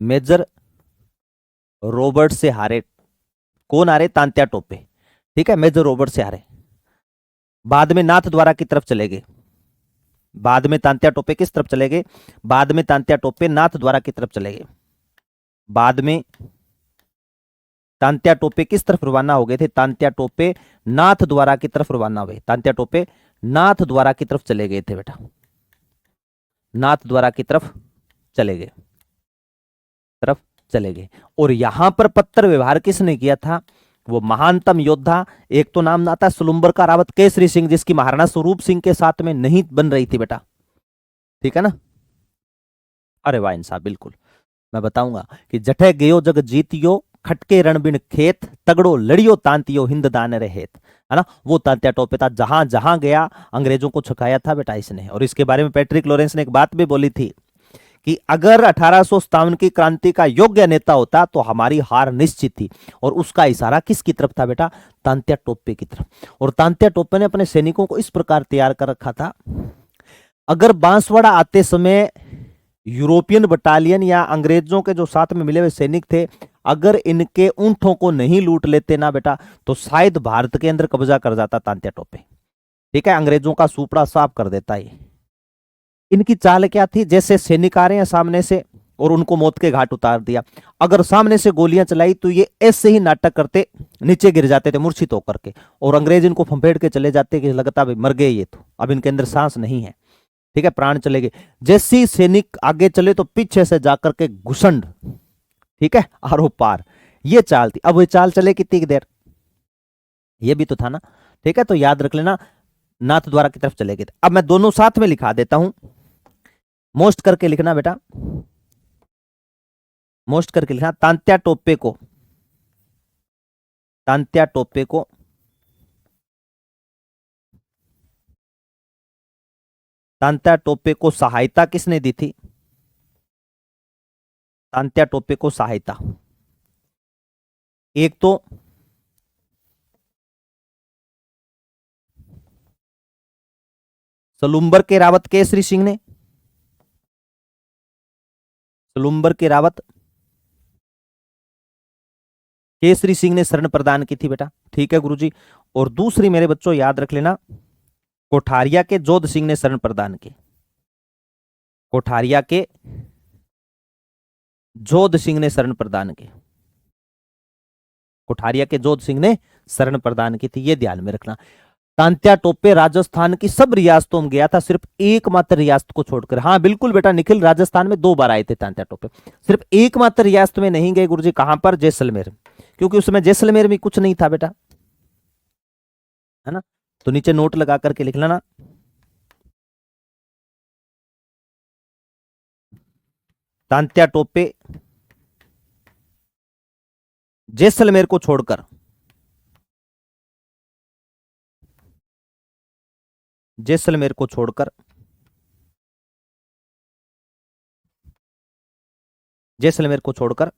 मेजर रॉबर्ट से हारे। कौन हारे? तांत्या टोपे, ठीक है। मेजर रॉबर्ट से हारे। बाद में नाथ द्वारा की तरफ चले गए। बाद में तांत्या टोपे किस तरफ चले गए? बाद में तांत्या टोपे नाथ द्वारा की तरफ चले गए। बाद में तांत्या टोपे किस तरफ रवाना हो गए थे? तांत्या टोपे नाथ द्वारा की तरफ रवाना हुए। तांत्या टोपे नाथ द्वारा की तरफ चले गए थे बेटा, नाथ द्वारा की तरफ चले गए, तरफ चले गए। और यहां पर पत्र व्यवहार किसने किया था? वो महानतम योद्धा, एक तो नाम आता है सुलुम्बर का रावत केसरी सिंह, जिसकी महाराणा स्वरूप सिंह के साथ में नहीं बन रही थी बेटा, ठीक है ना। अरे वाह साहब, बिल्कुल मैं बताऊंगा कि जठे गयो जग जीतियो, खटके रणबिन खेत, तगड़ो लड़ियो तांतियो हिंद दान रेत, है ना। वो तांत्या टोपे था, जहां जहां गया अंग्रेजों को छकाया था बेटा इसने। और इसके बारे में पैट्रिक लॉरेंस ने एक बात भी बोली थी कि अगर 1857 की क्रांति का योग्य नेता होता तो हमारी हार निश्चित थी। और उसका इशारा किसकी तरफ था बेटा? तांत्या टोपे की तरफ। और तांत्या टोपे ने अपने सैनिकों को इस प्रकार तैयार कर रखा था, अगर बांसवाड़ा आते समय यूरोपियन बटालियन या अंग्रेजों के जो साथ में मिले हुए सैनिक थे, अगर इनके ऊंटों को नहीं लूट लेते ना बेटा, तो शायद भारत के अंदर कब्जा कर जाता तांत्या टोपे, ठीक है। अंग्रेजों का सुपड़ा साफ कर देता ये। इनकी चाल क्या थी? जैसे सैनिक आ रहे हैं सामने से और उनको मौत के घाट उतार दिया, अगर सामने से गोलियां चलाई तो ये ऐसे ही नाटक करते नीचे गिर जाते थे मूर्छित होकर के, और अंग्रेज इनको फंफेड़ के चले जाते कि लगता भाई मर गए ये, तो अब इनके अंदर सांस नहीं है, ठीक है, प्राण चले गए। जैसे ही सैनिक आगे चले तो पीछे से जाकर के घुसंड, ठीक है, आरो पार, ये चाल थी। अब वो चाल चले कितनी देर? ये भी तो था ना, ठीक है। तो याद रख लेना, नाथ द्वारा की तरफ चले गए थे। अब मैं दोनों साथ में लिखा देता हूं, मोस्ट करके लिखना बेटा, मोस्ट करके लिखना। तांत्या टोपे को, तांत्या टोपे को तांत्या टोपे को सहायता किसने दी थी? तांत्या टोपे को सहायता एक तो सलुम्बर के रावत केसरी सिंह ने, सलुम्बर के रावत केसरी सिंह ने शरण प्रदान की थी बेटा, ठीक है गुरुजी। और दूसरी मेरे बच्चों याद रख लेना, कोठारिया के जोध सिंह ने शरण प्रदान की, कोठारिया के जोध सिंह ने शरण प्रदान की, कोठारिया के जोध सिंह ने शरण प्रदान की थी, ये ध्यान में रखना। तांत्या टोपे राजस्थान की सब रियासतों में गया था, सिर्फ एकमात्र रियासत को छोड़कर। हाँ बिल्कुल बेटा निखिल, राजस्थान में 2 बार आए थे तांत्या टोपे, सिर्फ एकमात्र रियासत में नहीं गए गुरुजी। कहां पर? जैसलमेर, क्योंकि उसमें जैसलमेर में कुछ नहीं था बेटा, है ना। तो नीचे नोट लगा करके लिख लेना, तांत्या टोपे जैसलमेर को छोड़कर, जैसलमेर को छोड़कर, जैसलमेर को छोड़कर,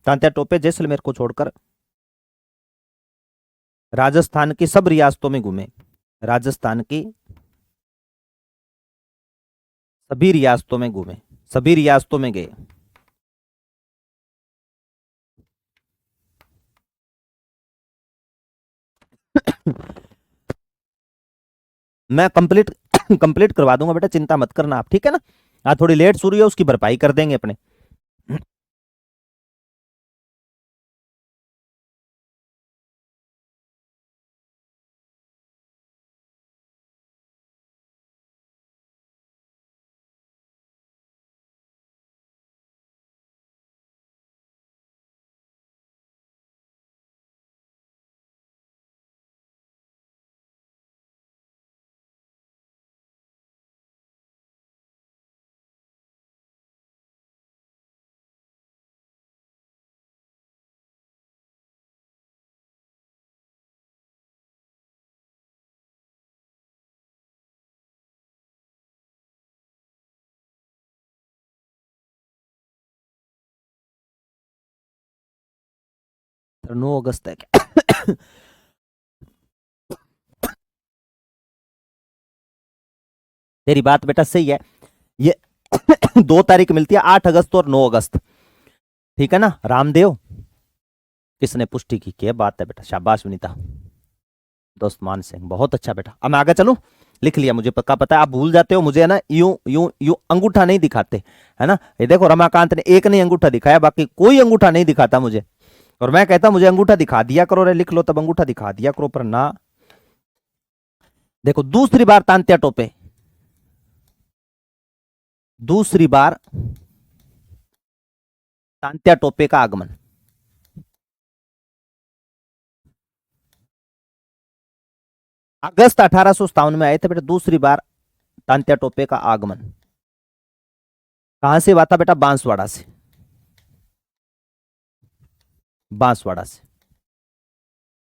तांत्या टोपे जैसलमेर को छोड़कर राजस्थान की सब रियासतों में घूमे, राजस्थान की सभी रियासतों में घूमे, सभी रियासतों में गए। मैं कंप्लीट कंप्लीट करवा दूंगा बेटा, चिंता मत करना आप, ठीक है ना। आज थोड़ी लेट शुरू है, उसकी भरपाई कर देंगे अपने। तो 9 अगस्त है क्या? तेरी बात बेटा सही है। ये 2 तारीख मिलती है, 8 अगस्त और 9 अगस्त, ठीक है ना। रामदेव किसने पुष्टि की? क्या बात है बेटा, शाबाश विनीता। दोस्त मान सिंह, बहुत अच्छा बेटा। अब मैं आगे चलूं, लिख लिया, मुझे पक्का पता है आप भूल जाते हो मुझे, है ना। यूं यूं यूं अंगूठा नहीं दिखाते, है ना। ये देखो रमाकांत ने एक नहीं अंगूठा दिखाया, बाकी कोई अंगूठा नहीं दिखाता मुझे, और मैं कहता मुझे अंगूठा दिखा दिया करो रे, लिख लो तब अंगूठा दिखा दिया करो, पर ना। देखो दूसरी बार तांत्या टोपे, दूसरी बार तांत्या टोपे का आगमन। अगस्त 1857 में आए थे बेटा दूसरी बार तांत्या टोपे का आगमन। कहां से हुआ था बेटा? बांसवाड़ा से, बांसवाड़ा से,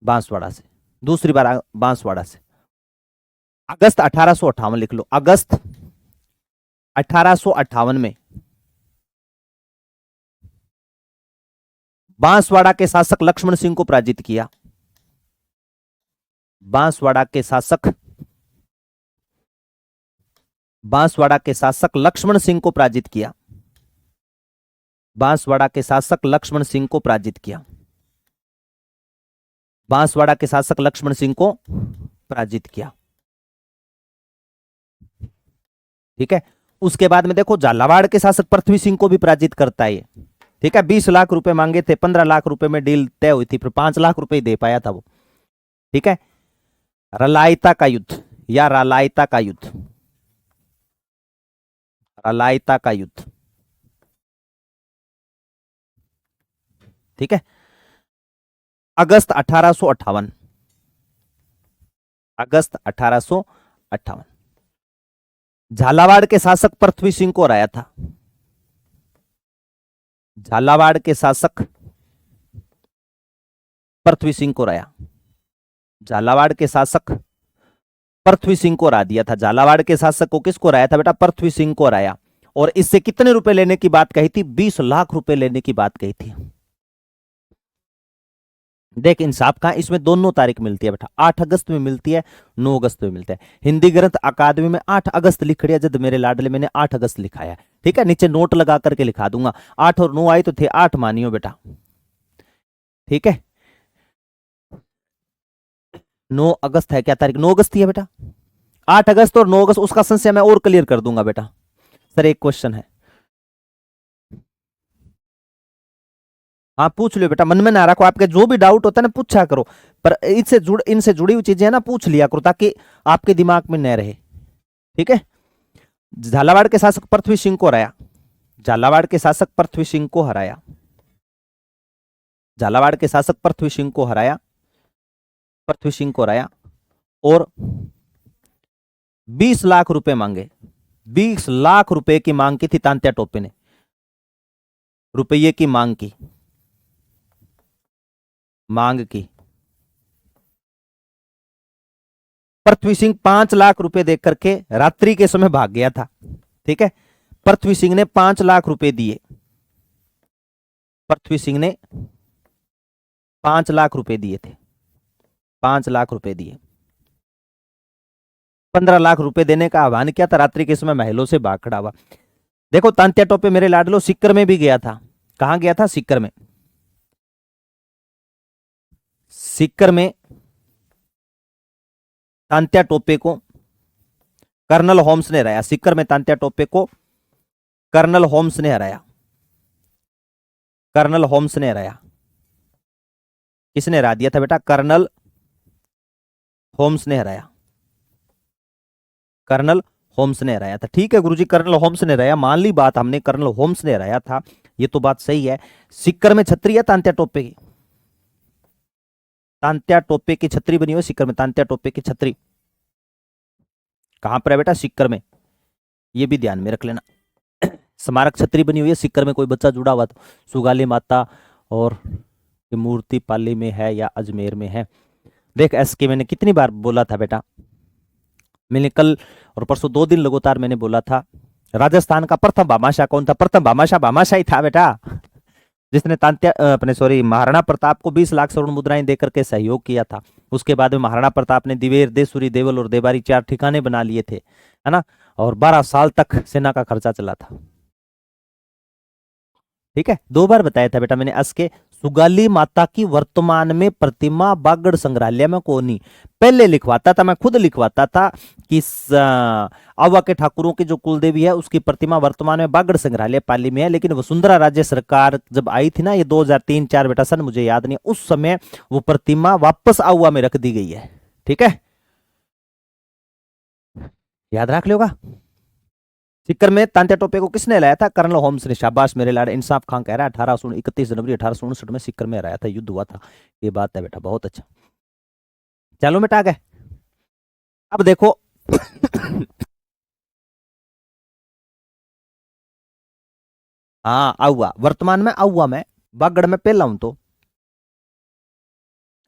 बांसवाड़ा से, दूसरी बार बांसवाड़ा से। अगस्त 1858 लिख लो, अगस्त 1858 में बांसवाड़ा के शासक लक्ष्मण सिंह को पराजित किया। बांसवाड़ा के शासक, बांसवाड़ा के शासक लक्ष्मण सिंह को पराजित किया। बांसवाड़ा के शासक लक्ष्मण सिंह को पराजित किया। बांसवाड़ा के शासक लक्ष्मण सिंह को पराजित किया, ठीक है। उसके बाद में देखो झालावाड़ के शासक पृथ्वी सिंह को भी पराजित करता है ये, ठीक है। 20 लाख रुपए मांगे थे, 15 लाख रुपए में डील तय हुई थी, फिर 5 लाख रुपए दे पाया था वो, ठीक है। रलायता का युद्ध या रालायता का युद्ध, रलायता का युद्ध, ठीक है। अगस्त 1858, अगस्त 1858 झालावाड़ के शासक पृथ्वी सिंह को हराया था। झालावाड़ के शासक पृथ्वी सिंह को हराया, झालावाड़ के शासक पृथ्वी सिंह को हरा दिया था। झालावाड़ के शासक को किसको हराया था बेटा? पृथ्वी सिंह को हराया। और इससे कितने रुपए लेने की बात कही थी? 20 लाख रुपए लेने की बात कही थी। देख इंसाफ कहां, इसमें दोनों तारीख मिलती है बेटा, 8 अगस्त में मिलती है, 9 अगस्त में मिलता है। हिंदी ग्रंथ अकादमी में 8 अगस्त लिख रही है, जब मेरे लाडले मैंने 8 अगस्त लिखाया है, ठीक है। नीचे नोट लगा करके लिखा दूंगा, 8 और 9 आए तो थे 8 मानियो बेटा, ठीक है। 9 अगस्त है क्या तारीख? 9 अगस्त ही है बेटा, 8 अगस्त और 9 अगस्त। उसका संशय मैं और क्लियर कर दूंगा बेटा। सर एक क्वेश्चन है, हाँ पूछ लो बेटा, मन में ना रखो, आपके जो भी डाउट होता है ना पूछा करो, पर इनसे जुड़ी हुई चीजें है ना पूछ लिया करो, ताकि आपके दिमाग में न रहे, ठीक है। झालावाड़ के शासक पृथ्वी सिंह को हराया, झालावाड़ के शासक पृथ्वी सिंह को हराया, झालावाड़ के शासक पृथ्वी सिंह को हराया, पृथ्वी सिंह को हराया, और 20 लाख रुपए मांगे, 20 लाख रुपए की मांग की थी तांत्या टोपे ने, रुपये की मांग की, मांग की। पृथ्वी सिंह 5 लाख रुपए देकर करके रात्रि के समय भाग गया था, ठीक है। पृथ्वी सिंह ने 5 लाख रुपए दिए, पृथ्वी सिंह ने 5 लाख रुपए दिए थे, 5 लाख रुपए दिए। 15 लाख रुपए देने का आह्वान किया था, रात्रि के समय महलों से भाग खड़ा हुआ। देखो तांत्या टोपे मेरे लाडलो सिक्कर में भी गया था। कहां गया था? सिक्कर में, सिक्कर में तांत्या टोपे को कर्नल होम्स ने हराया। सीकर में तांत्या टोपे को कर्नल होम्स ने हराया। कर्नल होम्स ने हराया। किसने हरा दिया था बेटा? कर्नल होम्स ने हराया। कर्नल होम्स ने हराया था। ठीक है गुरुजी, कर्नल होम्स ने हराया, मान ली बात हमने, कर्नल होम्स ने हराया था, ये तो बात सही है। सीकर में छतरी है तांत्या टोपे की? तांत्या टोपे की छतरी बनी हुई सीकर में, तांत्या टोपे की छतरी कहां पर है बेटा? सीकर में, ये भी ध्यान में रख लेना। स्मारक छतरी बनी हुई है सीकर में, कोई बच्चा जुड़ा हुआ तो सुगाली माता और ये मूर्ति पाली में है या अजमेर में है? देख एस के मैंने कितनी बार बोला था बेटा, मैंने कल और परसों 2 दिन लगातार मैंने बोला था, राजस्थान का प्रथम भामाशाह कौन था? प्रथम भामाशाह भामाशाह ही था बेटा, जिसने तांत्या अपने सॉरी महाराणा प्रताप को 20 लाख स्वर्ण मुद्राएं देकर के सहयोग किया था। उसके बाद में महाराणा प्रताप ने दिवेर, देसूरी, देवल और देबारी 4 ठिकाने बना लिए थे, है ना, और 12 साल तक सेना का खर्चा चला था। ठीक है, 2 बार बताया था बेटा मैंने अस के। सुगाली माता की वर्तमान में प्रतिमा बागड़ संग्रहालय में कोनी, पहले लिखवाता था, मैं खुद लिखवाता था कि आवा के ठाकुरों की जो कुलदेवी है उसकी प्रतिमा वर्तमान में बागड़ संग्रहालय पाली में है, लेकिन वसुंधरा राज्य सरकार जब आई थी ना, ये 2003-4 बेटा सन, मुझे याद नहीं, उस समय वो प्रतिमा वापस आवा में रख दी गई है। ठीक है, याद रख लोगा। सीकर में तांत्या टोपे को किसने लाया था? कर्नल होम्स ने। शाबाश मेरे लाड़, इंसाफ खान कह रहा है 31 जनवरी 1859 में सीकर में हराया था, युद्ध हुआ था, ये बात है बेटा, बहुत अच्छा। चलो बेटा आगे, अब देखो हाँ आउआ, वर्तमान में आउआ में, बागड़ में पहला हूं तो।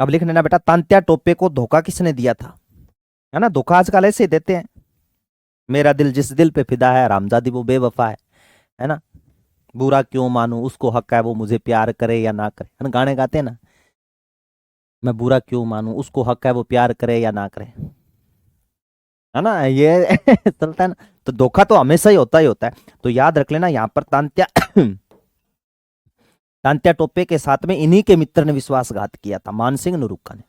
अब लिख लेना बेटा, तांत्या टोपे को धोखा किसने दिया था? है ना, धोखा आजकल ऐसे ही देते हैं, मेरा दिल जिस दिल पे फिदा है, रामजादी वो बेवफा है ना, बुरा क्यों मानूं, उसको हक है वो मुझे प्यार करे या ना करे, है ना, गाने गाते हैं ना, मैं बुरा क्यों मानूं, उसको हक है वो प्यार करे या ना करे, है ना, ये चलता है ना। तो धोखा तो हमेशा ही होता है। तो याद रख लेना, यहां पर तांत्या तांत्या टोपे के साथ में इन्हीं के मित्र ने विश्वासघात किया था, मानसिंह नरूका ने।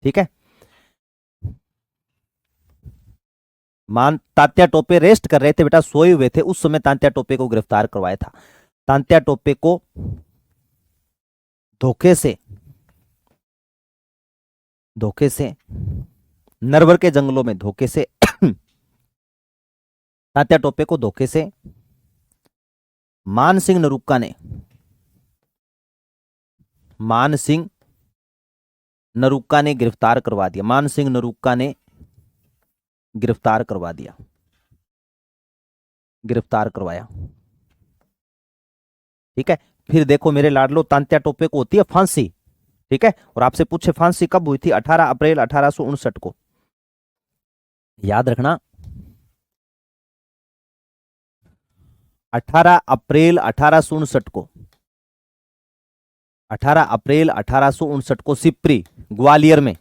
ठीक है, तांत्या टोपे रेस्ट कर रहे थे बेटा, सोए हुए थे, उस समय तांत्या टोपे को गिरफ्तार करवाया था। तांत्या टोपे को धोखे से नरवर के जंगलों में धोखे से तांत्या टोपे को धोखे से मानसिंह नरूका ने गिरफ्तार करवा दिया। मानसिंह नरूका ने गिरफ्तार करवाया। ठीक है, फिर देखो मेरे लाडलो, तांत्या टोपे को होती है फांसी। ठीक है, और आपसे पूछे फांसी कब हुई थी? 18 अप्रैल 1859 को, याद रखना, 18 अप्रैल 1859 को, 18 अप्रैल 1859 को सिप्री ग्वालियर में,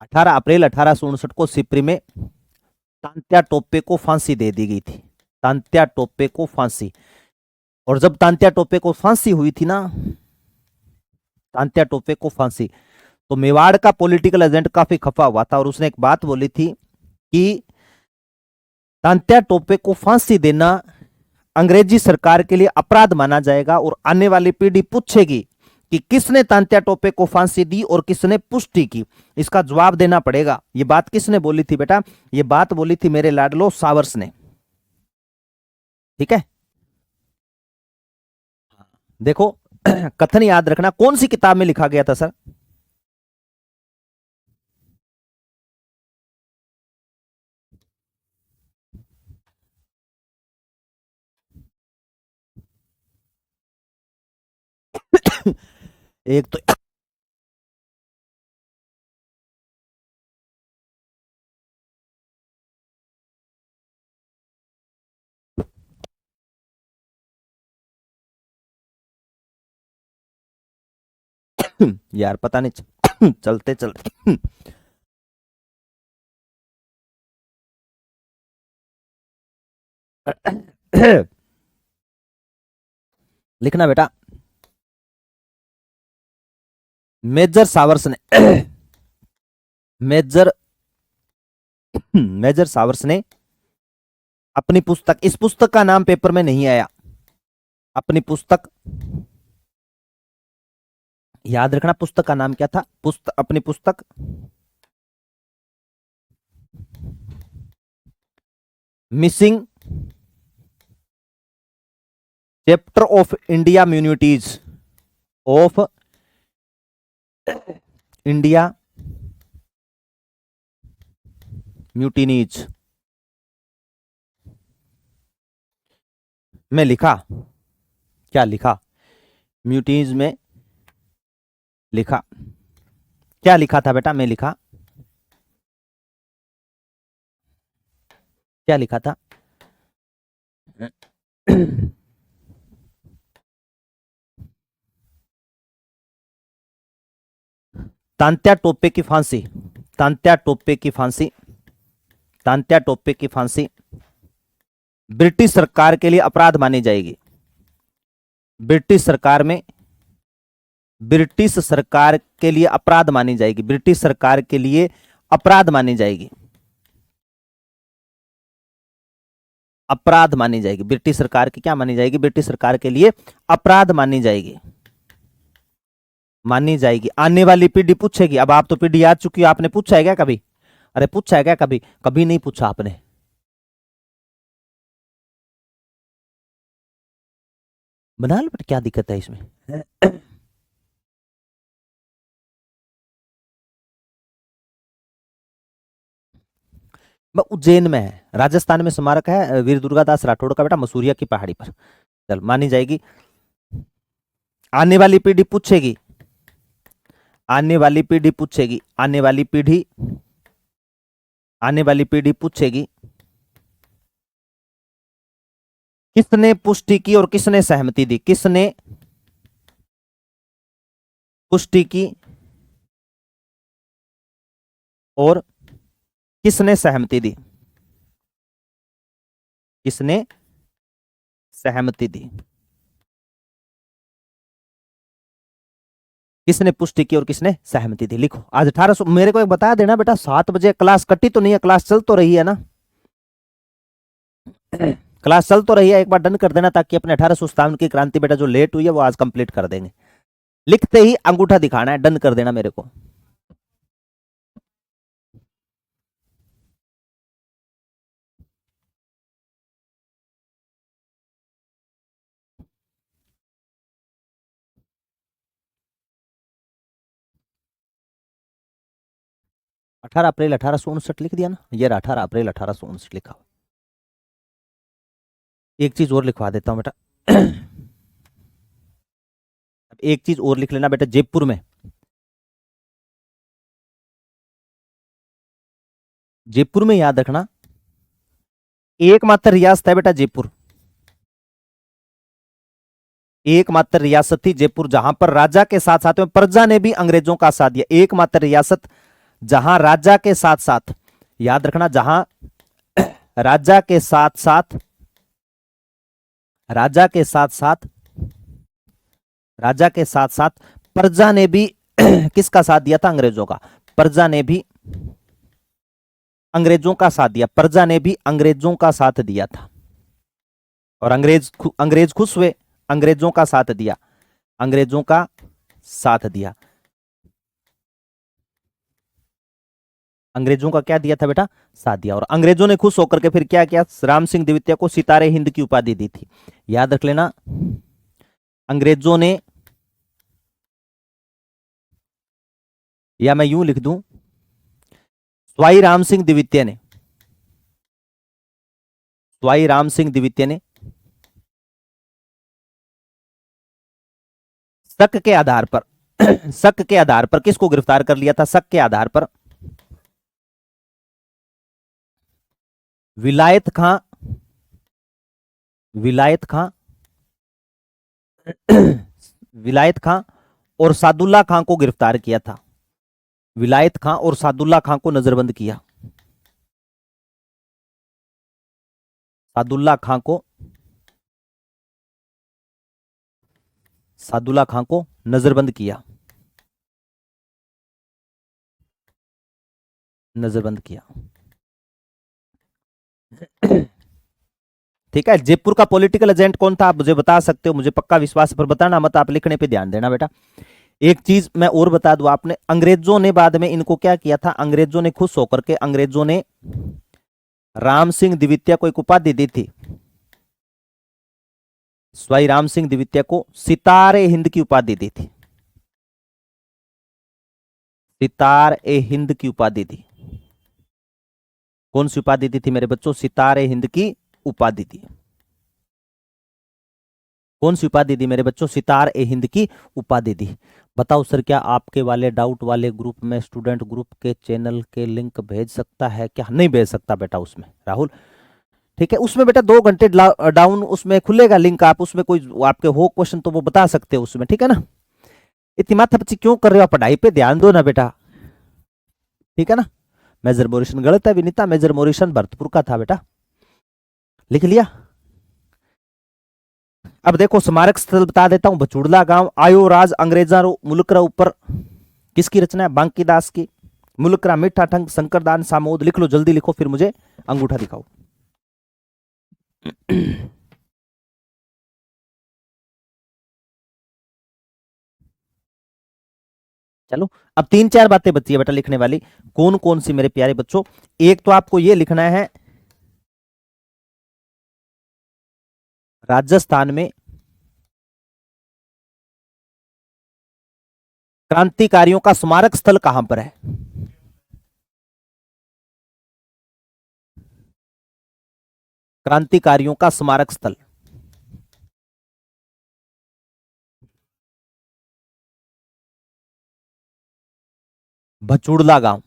18 अप्रैल 1859 को सिप्री में तांत्या टोपे को फांसी दे दी गई थी। तांत्या टोपे को फांसी, और जब तांत्या टोपे को फांसी हुई थी ना, तांत्या टोपे को फांसी, तो मेवाड़ का पॉलिटिकल एजेंट काफी खफा हुआ था, और उसने एक बात बोली थी कि तांत्या टोपे को फांसी देना अंग्रेजी सरकार के लिए अपराध माना जाएगा, और आने वाली पीढ़ी पूछेगी कि किसने तांत्या टोपे को फांसी दी और किसने पुष्टि की, इसका जवाब देना पड़ेगा। ये बात किसने बोली थी बेटा? ये बात बोली थी मेरे लाडलो सावर्स ने। ठीक है, देखो कथन याद रखना, कौन सी किताब में लिखा गया था सर? एक तो यार पता नहीं चलते चलते लिखना बेटा, मेजर सावर्स ने मेजर मेजर सावर्स ने अपनी पुस्तक, इस पुस्तक का नाम पेपर में नहीं आया, अपनी पुस्तक, याद रखना पुस्तक का नाम क्या था, अपनी पुस्तक missing chapter of India mutinies of India mutinies में लिखा, क्या लिखा, म्यूटिनीज में लिखा, क्या लिखा था बेटा, मैं लिखा, क्या लिखा था तांत्या टोपे की फांसी, तांत्या टोपे की फांसी, तांत्या टोपे की फांसी ब्रिटिश सरकार के लिए अपराध मानी जाएगी, ब्रिटिश सरकार में, ब्रिटिश सरकार के लिए अपराध मानी जाएगी, ब्रिटिश सरकार के लिए अपराध मानी जाएगी, अपराध मानी जाएगी, ब्रिटिश सरकार की क्या मानी जाएगी, ब्रिटिश सरकार के लिए अपराध मानी जाएगी, मानी जाएगी। आने वाली पीढ़ी पूछेगी, अब आप तो पीढ़ी याद चुकी हो, आपने पूछा है क्या कभी, अरे पूछा है क्या कभी, कभी नहीं पूछा आपने, बना लो, क्या दिक्कत है इसमें उज्जैन में है, राजस्थान में स्मारक है वीर दुर्गादास राठौड़ का बेटा, मसूरिया की पहाड़ी पर, चल मानी जाएगी। आने वाली पीढ़ी पूछेगी, आने वाली पीढ़ी पूछेगी, आने वाली पीढ़ी, आने वाली पीढ़ी पूछेगी किसने पुष्टि की और किसने सहमति दी, किसने पुष्टि की और किसने सहमति दी, किसने सहमति दी, किसने पुष्टि की और किसने सहमति दी, लिखो। आज 1800, मेरे को एक बता देना बेटा, 7 बजे क्लास कटी तो नहीं है, क्लास चल तो रही है ना, क्लास चल तो रही है, एक बार डन कर देना ताकि अपने 1857 की क्रांति बेटा जो लेट हुई है वो आज कंप्लीट कर देंगे, लिखते ही अंगूठा दिखाना है, डन कर देना मेरे को। अठारह अप्रैल 1859 लिख दिया ना, ये 18 अप्रैल 1859 लिखा हुआ। एक चीज और लिखवा देता हूं बेटा एक चीज और लिख लेना बेटा, जयपुर में, जयपुर में याद रखना एकमात्र रियासत है बेटा जयपुर, एकमात्र रियासत थी जयपुर जहां पर राजा के साथ साथ में प्रजा ने भी अंग्रेजों का साथ दिया, एकमात्र रियासत जहां राजा के साथ साथ, याद रखना जहां राजा के साथ साथ, राजा के साथ साथ, राजा के साथ साथ प्रजा ने भी किसका साथ दिया था, अंग्रेजों का, प्रजा ने भी अंग्रेजों का साथ दिया, प्रजा ने भी अंग्रेजों का साथ दिया था, और अंग्रेज खुश हुए, अंग्रेजों का साथ दिया, अंग्रेजों का साथ दिया, अंग्रेजों का क्या दिया था बेटा, साथ दिया, और अंग्रेजों ने खुश होकर के फिर क्या किया, राम सिंह द्वितीय को सितारे हिंद की उपाधि दी थी, याद रख लेना, अंग्रेजों ने, या मैं यूं लिख दूं, स्वाई राम सिंह द्वितीय ने, स्वाई राम सिंह द्वितीय ने शक के आधार पर शक के आधार पर किसको गिरफ्तार कर लिया था, शक के आधार पर विलायत खां, विलायत खां विलायत खां और सादुल्ला खां को गिरफ्तार किया था, विलायत खां और सादुल्ला खां को नजरबंद किया, सादुल्ला खां को, सादुल्ला खां को नजरबंद किया, नजरबंद किया। ठीक है, जयपुर का पॉलिटिकल एजेंट कौन था, आप मुझे बता सकते हो, मुझे पक्का विश्वास पर बताना मत, आप लिखने पे ध्यान देना बेटा। एक चीज मैं और बता दूं, आपने अंग्रेजों ने बाद में इनको क्या किया था, अंग्रेजों ने खुश होकर के अंग्रेजों ने राम सिंह द्वितीय को एक उपाधि दी थी, स्वाई राम सिंह द्वितीय को सितारे हिंद की उपाधि दी थी, सितार ए हिंद की उपाधि दी। कौन सी उपाधि दी थी मेरे बच्चों, सितारे हिंद की उपाधि दी। कौन सी उपाधि दी मेरे बच्चों, सितार ए हिंद की उपाधि दी। बताओ सर, क्या आपके वाले डाउट वाले ग्रुप में स्टूडेंट ग्रुप के चैनल के लिंक भेज सकता है क्या, नहीं भेज सकता बेटा उसमें राहुल। ठीक है, उसमें बेटा 2 घंटे डाउन उसमें खुलेगा लिंक, आप उसमें कोई आपके हो क्वेश्चन तो वो बता सकते हो उसमें, ठीक है ना। इतनी माथापच्ची क्यों कर रहे हो, पढ़ाई पे ध्यान दो ना बेटा, ठीक है ना। मेजर मोरिशन गलत है विनीता, मेजर मोरिशन भरतपुर का था बेटा, लिख लिया। अब देखो स्मारक स्थल बता देता हूं, बचुड़ला गांव आयो राज अंग्रेजा मुल्करा ऊपर, किसकी रचना है, बांकीदास की। मुल्करा मीठा ठंग शंकरदान सामोद, लिख लो जल्दी लिखो, फिर मुझे अंगूठा दिखाओ। चलो अब 3-4 बातें बची है बेटा लिखने वाली, कौन कौन सी मेरे प्यारे बच्चों। एक तो आपको ये लिखना है, राजस्थान में क्रांतिकारियों का स्मारक स्थल कहां पर है। क्रांतिकारियों का स्मारक स्थल, भचुड़ला गांव,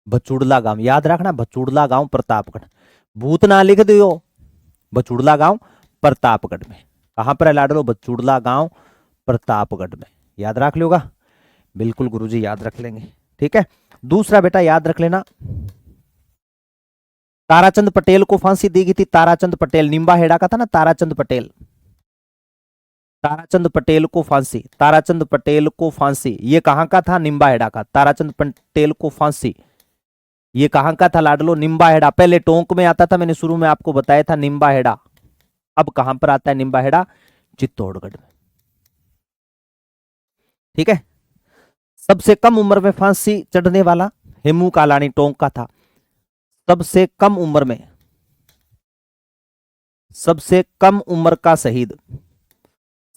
भचुड़ला गांव याद रखना, भचुड़ला गांव प्रतापगढ़, भूतना लिख दियो, भचुड़ला गांव प्रतापगढ़ में। कहां पर है लाडलो, भचुड़ला गांव प्रतापगढ़ में, याद रख लोगा, बिल्कुल गुरुजी याद रख लेंगे। ठीक है, दूसरा बेटा याद रख लेना, ताराचंद पटेल को फांसी दी गई थी, ताराचंद पटेल निम्बा हेड़ा का था ना, ताराचंद पटेल, ताराचंद पटेल को फांसी, ताराचंद पटेल को फांसी, ये कहां का था, निम्बा हेड़ा का, ताराचंद पटेल को फांसी, ये कहां का था लाडलो, निम्बा हेड़ा। पहले टोंक में आता था, मैंने शुरू में आपको बताया था निम्बा हेड़ा, अब कहां पर आता है निम्बा हेड़ा, चित्तौड़गढ़ में। ठीक है, सबसे कम उम्र में फांसी चढ़ने वाला हेमू कालानी टोंक का था, सबसे कम उम्र में, सबसे कम उम्र का शहीद,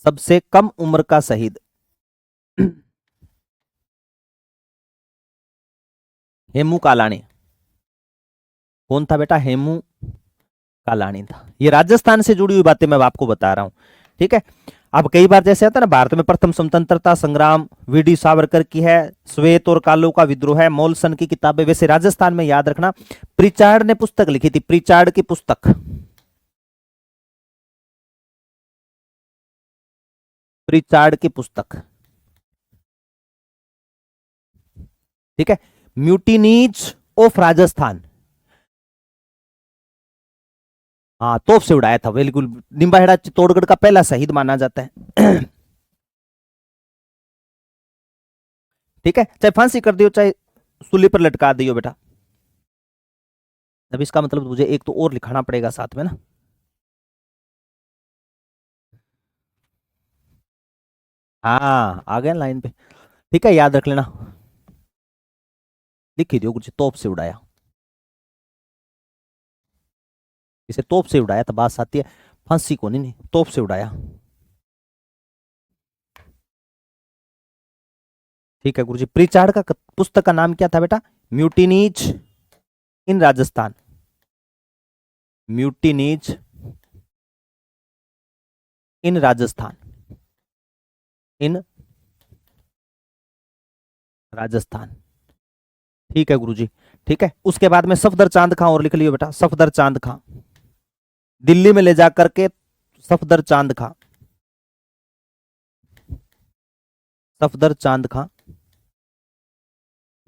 सबसे कम उम्र का शहीद हेमू कालानी। कौन था बेटा, हेमू कालानी था। ये राजस्थान से जुड़ी हुई बातें मैं आपको बता रहा हूं, ठीक है। अब कई बार जैसे आता है ना, भारत में प्रथम स्वतंत्रता संग्राम वीडी सावरकर की है, श्वेत और कालो का विद्रोह है, मोलसन की किताबें, वैसे राजस्थान में याद रखना प्रिचार्ड ने पुस्तक लिखी थी, प्रिचार्ड की पुस्तक, प्रिचार्ड की पुस्तक, ठीक है। म्यूटिनीज ऑफ राजस्थान, हाँ तोप से उड़ाया था, बिल्कुल निम्बाहेड़ा चित्तौड़गढ़ का पहला शहीद माना जाता है। ठीक है, चाहे फांसी कर दियो चाहे सूली पर लटका दियो बेटा। अब इसका मतलब मुझे एक तो और लिखाना पड़ेगा साथ में ना, हाँ आ गया लाइन पे, ठीक है, याद रख लेना, लिख ही दियो कुछ, तोप से उड़ाया, इसे तोप से उड़ाया तो बात आती है, फांसी को नहीं, तोप से उड़ाया। ठीक है गुरुजी, प्रीचार्ड का पुस्तक का नाम क्या था बेटा, म्यूटिनीज इन राजस्थान, म्यूटिनीज इन राजस्थान, इन राजस्थान। ठीक है गुरुजी, ठीक है। उसके बाद में सफदर चांद खां और लिख लियो बेटा, सफदर चांद खां, दिल्ली में ले जाकर के, सफदर चांद खां, सफदर चांद खां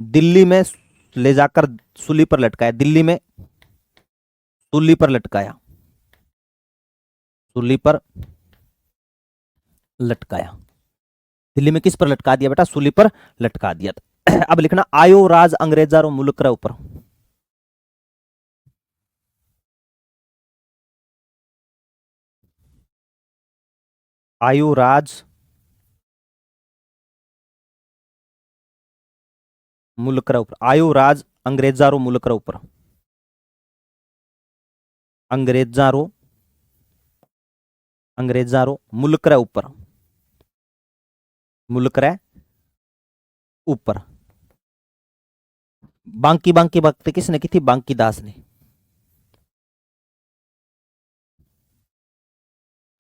दिल्ली में ले जाकर सूली पर लटकाया, दिल्ली में सूली पर लटकाया, सूली पर लटकाया, दिल्ली में किस पर लटका दिया बेटा, सूली पर लटका दिया था। अब लिखना आयो राज अंग्रेजारो मुल्क रे ऊपर। आयो राज मुल्क रे ऊपर। आयो राज अंग्रेजारो मुल्क रे ऊपर। अंग्रेजारो अंग्रेजारो मुल्क रे ऊपर। मुल्क रे ऊपर। बांकी बांकी भक्ति किसने की थी? बांकी दास ने।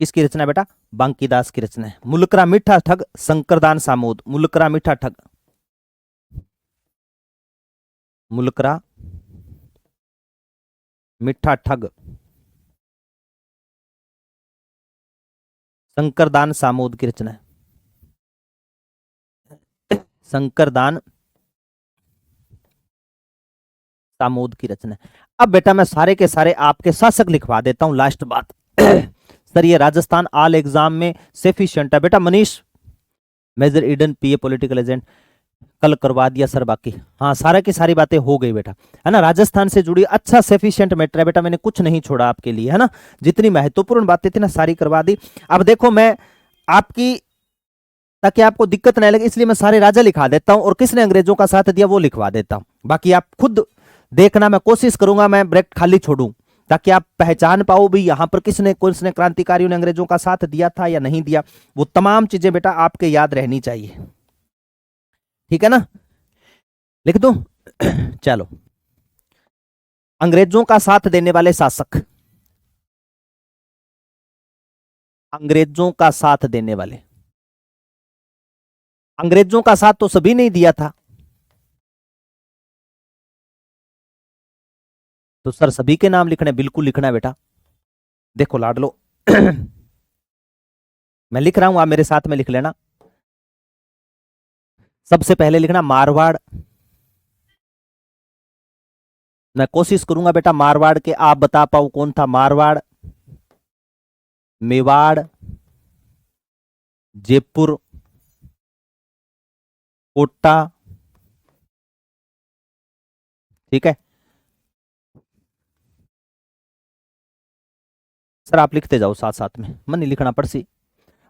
किसकी रचना बेटा? बांकी दास की रचना है। मुल्करा मीठा ठग शंकरदान सामोद। मुल्करा मीठा ठग। मुल्करा मीठा ठग शंकरदान सामोद की रचना है। शंकरदान सामोद की रचना है। अब बेटा मैं सारे के सारे आपके शासक लिखवा देता हूं। लास्ट बात सर ये राजस्थान ऑल एग्जाम में सेफिशिएंट है बेटा। मनीष मेजर ईडन पीए पॉलिटिकल एजेंट कल करवा दिया सर बाकी। हाँ सारा की सारी बातें हो गई बेटा, है ना। राजस्थान से जुड़ी अच्छा सेफिशिएंट मैटर है बेटा, मैंने कुछ नहीं छोड़ा आपके लिए, है ना। जितनी महत्वपूर्ण बातें थी ना सारी करवा दी। अब देखो मैं आपकी, ताकि आपको दिक्कत नहीं लगे इसलिए मैं सारे राजा लिखा देता हूं और किसने अंग्रेजों का साथ दिया वो लिखवा देता हूं। बाकी आप खुद देखना, मैं कोशिश करूंगा मैं ब्रैकेट खाली छोड़ूं ताकि आप पहचान पाओ भी यहां पर किसने क्रांतिकारियों ने अंग्रेजों का साथ दिया था या नहीं दिया। वो तमाम चीजें बेटा आपके याद रहनी चाहिए, ठीक है ना। लिख दूं चलो। अंग्रेजों का साथ देने वाले शासक। अंग्रेजों का साथ देने वाले। अंग्रेजों का साथ तो सभी ने दिया था, तो सर सभी के नाम लिखने, बिल्कुल लिखना है बेटा। देखो लाडलो मैं लिख रहा हूं, आप मेरे साथ में लिख लेना। सबसे पहले लिखना मारवाड़। मैं कोशिश करूंगा बेटा मारवाड़ के आप बता पाओ कौन था। मारवाड़, मेवाड़, जयपुर, कोटा, ठीक है। सर आप लिखते जाओ साथ साथ में, मन नहीं लिखना पड़सी।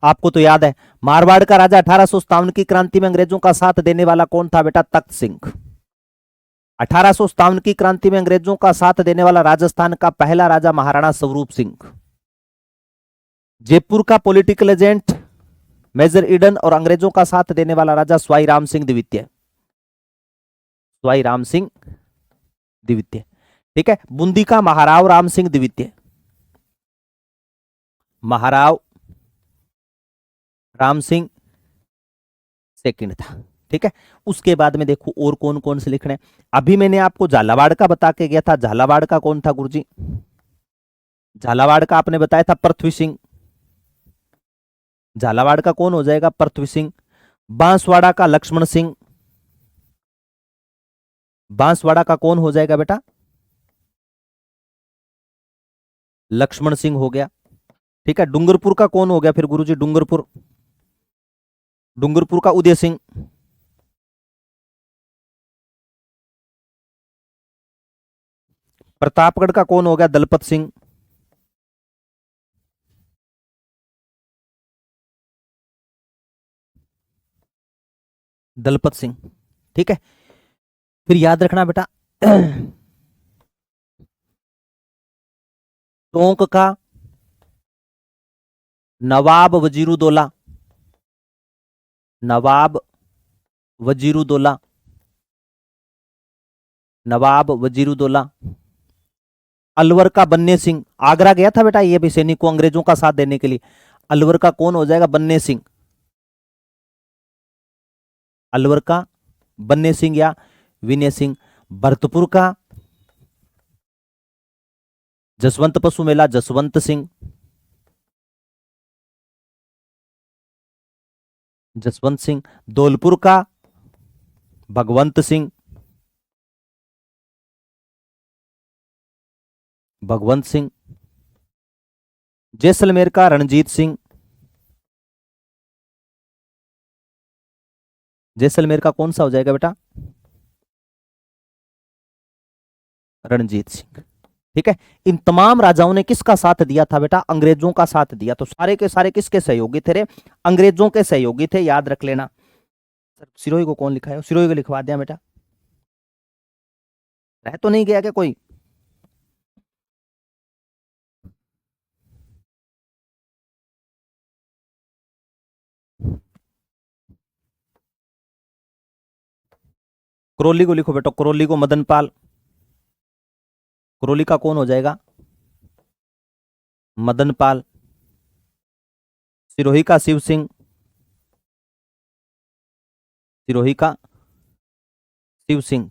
आपको तो याद है मारवाड़ का राजा 1857 की क्रांति में अंग्रेजों का साथ देने वाला कौन था बेटा? तख्त सिंह। 1857 की क्रांति में अंग्रेजों का साथ देने वाला राजस्थान का पहला राजा महाराणा स्वरूप सिंह। जयपुर का पॉलिटिकल एजेंट मेजर ईडन और अंग्रेजों का साथ देने वाला राजा स्वाई राम सिंह द्वितीय। स्वाई राम सिंह द्वितीय, ठीक है। बूंदी का महाराव राम सिंह द्वितीय। महाराव राम सिंह सेकंड था, ठीक है। उसके बाद में देखो और कौन कौन से लिखने। अभी मैंने आपको झालावाड़ का बता के गया था। झालावाड़ का कौन था गुरुजी? झालावाड़ का आपने बताया था पृथ्वी सिंह। झालावाड़ का कौन हो जाएगा? पृथ्वी सिंह। बांसवाड़ा का लक्ष्मण सिंह। बांसवाड़ा का कौन हो जाएगा बेटा? लक्ष्मण सिंह हो गया, ठीक है। डूंगरपुर का कौन हो गया फिर गुरुजी? डूंगरपुर, डूंगरपुर का उदय सिंह। प्रतापगढ़ का कौन हो गया? दलपत सिंह। दलपत सिंह, ठीक है। फिर याद रखना बेटा टोंक का नवाब वजीरुद्दौला। नवाब वजीरुद्दौला। नवाब वजीरुद्दौला। अलवर का बन्ने सिंह। आगरा गया था बेटा ये भी सैनिक को अंग्रेजों का साथ देने के लिए। अलवर का कौन हो जाएगा? बन्ने सिंह। अलवर का बन्ने सिंह या विनय सिंह। भरतपुर का जसवंत पशु मेला, जसवंत सिंह। जसवंत सिंह। धौलपुर का भगवंत सिंह। भगवंत सिंह। जैसलमेर का रणजीत सिंह। जैसलमेर का कौन सा हो जाएगा बेटा? रणजीत सिंह। ठीक है, इन तमाम राजाओं ने किसका साथ दिया था बेटा? अंग्रेजों का साथ दिया। तो सारे के सारे किसके सहयोगी थे रे? अंग्रेजों के सहयोगी थे, याद रख लेना। सिरोही को कौन लिखा है? सिरोही को लिखवा दिया बेटा, रह तो नहीं गया क्या कोई? क्रोली को लिखो बेटा, क्रोली को मदन पाल। क्रोली का कौन हो जाएगा? मदन पाल। सिरोही का शिव सिंह। सिरोही का शिव सिंह।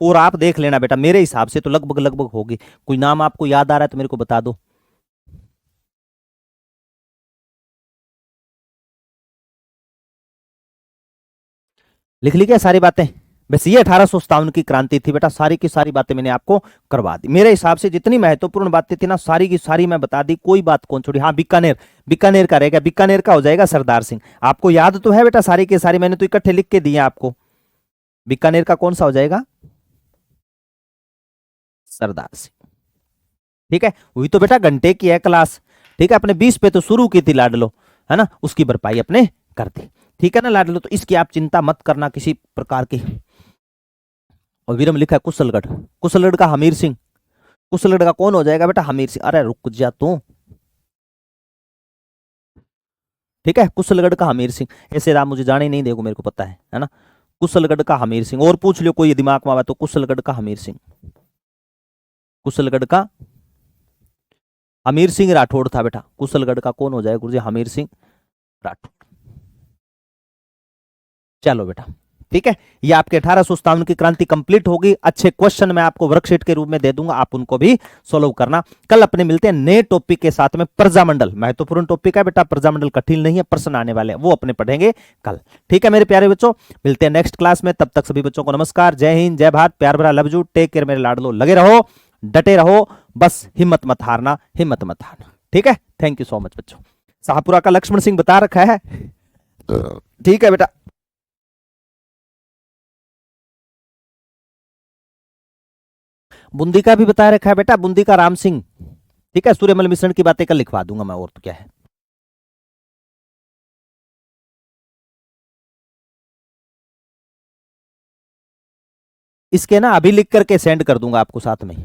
और आप देख लेना बेटा, मेरे हिसाब से तो लगभग लगभग होगी। कोई नाम आपको याद आ रहा है तो मेरे को बता दो। लिख ली क्या सारी बातें? बस ये 1857 की क्रांति थी बेटा, सारी की सारी बातें मैंने आपको करवा दी। मेरे हिसाब से जितनी महत्वपूर्ण बातें थी ना, सारी की सारी मैं बता दी, कोई बात कौन छोड़ी। हाँ, बीकानेर, बीकानेर का रहेगा, बीकानेर का हो जाएगा सरदार सिंह। आपको याद तो है बेटा सारी की सारी, मैंने तो इकट्ठे लिख के दिए आपको। बीकानेर का कौन सा हो जाएगा? सरदार सिंह। ठीक है, वही तो बेटा घंटे की है क्लास। ठीक है, अपने 20 पे तो शुरू की थी लाडलो, है ना, उसकी भरपाई अपने कर दी। ठीक है ना लाडलो, तो इसकी आप चिंता मत करना किसी प्रकार की। और वीरम लिखा है कुशलगढ़, कुशलगढ़ का हमीर सिंह। कुशलगढ़ का कौन हो जाएगा बेटा? हमीर सिंह। अरे रुक जा तू। ठीक है, कुशलगढ़ का हमीर सिंह। ऐसे राम मुझे जाने ही नहीं, देखो मेरे को पता है ना। कुशलगढ़ का हमीर सिंह, और पूछ लो कोई दिमाग में आवा तो, कुशलगढ़ का हमीर सिंह। कुशलगढ़ का हमीर सिंह राठौड़ था बेटा। कुशलगढ़ का कौन हो जाएगा गुरुजी? हमीर सिंह राठौड़। चलो बेटा, ठीक है, ये आपके 1857 की क्रांति कंप्लीट होगी। अच्छे क्वेश्चन मैं आपको वर्कशीट के रूप में दे दूंगा, आप उनको भी सोल्व करना। कल अपने मिलते हैं नए टॉपिक के साथ में। प्रजामंडल महत्वपूर्ण टॉपिक है बेटा, प्रजामंडल कठिन नहीं है, प्रश्न आने वाले हैं, वो अपने पढ़ेंगे कल। ठीक है मेरे प्यारे बच्चों, मिलते हैं नेक्स्ट क्लास में। तब तक सभी बच्चों को नमस्कार, जय हिंद, जय भारत, प्यार भरा लव यू, टेक केयर मेरे लाडलो, लगे रहो, डटे रहो, बस हिम्मत मत हारना, हिम्मत मत हारना। ठीक है, थैंक यू सो मच बच्चों। शाहपुरा का लक्ष्मण सिंह बता रखा है। ठीक है बेटा, बूंदी का भी बता रखा है बेटा, बूंदी का राम सिंह। ठीक है, सूर्यमल मिश्रण की बातें कल लिखवा दूंगा मैं, और तो क्या है। इसके ना अभी लिख करके सेंड कर दूंगा आपको साथ में।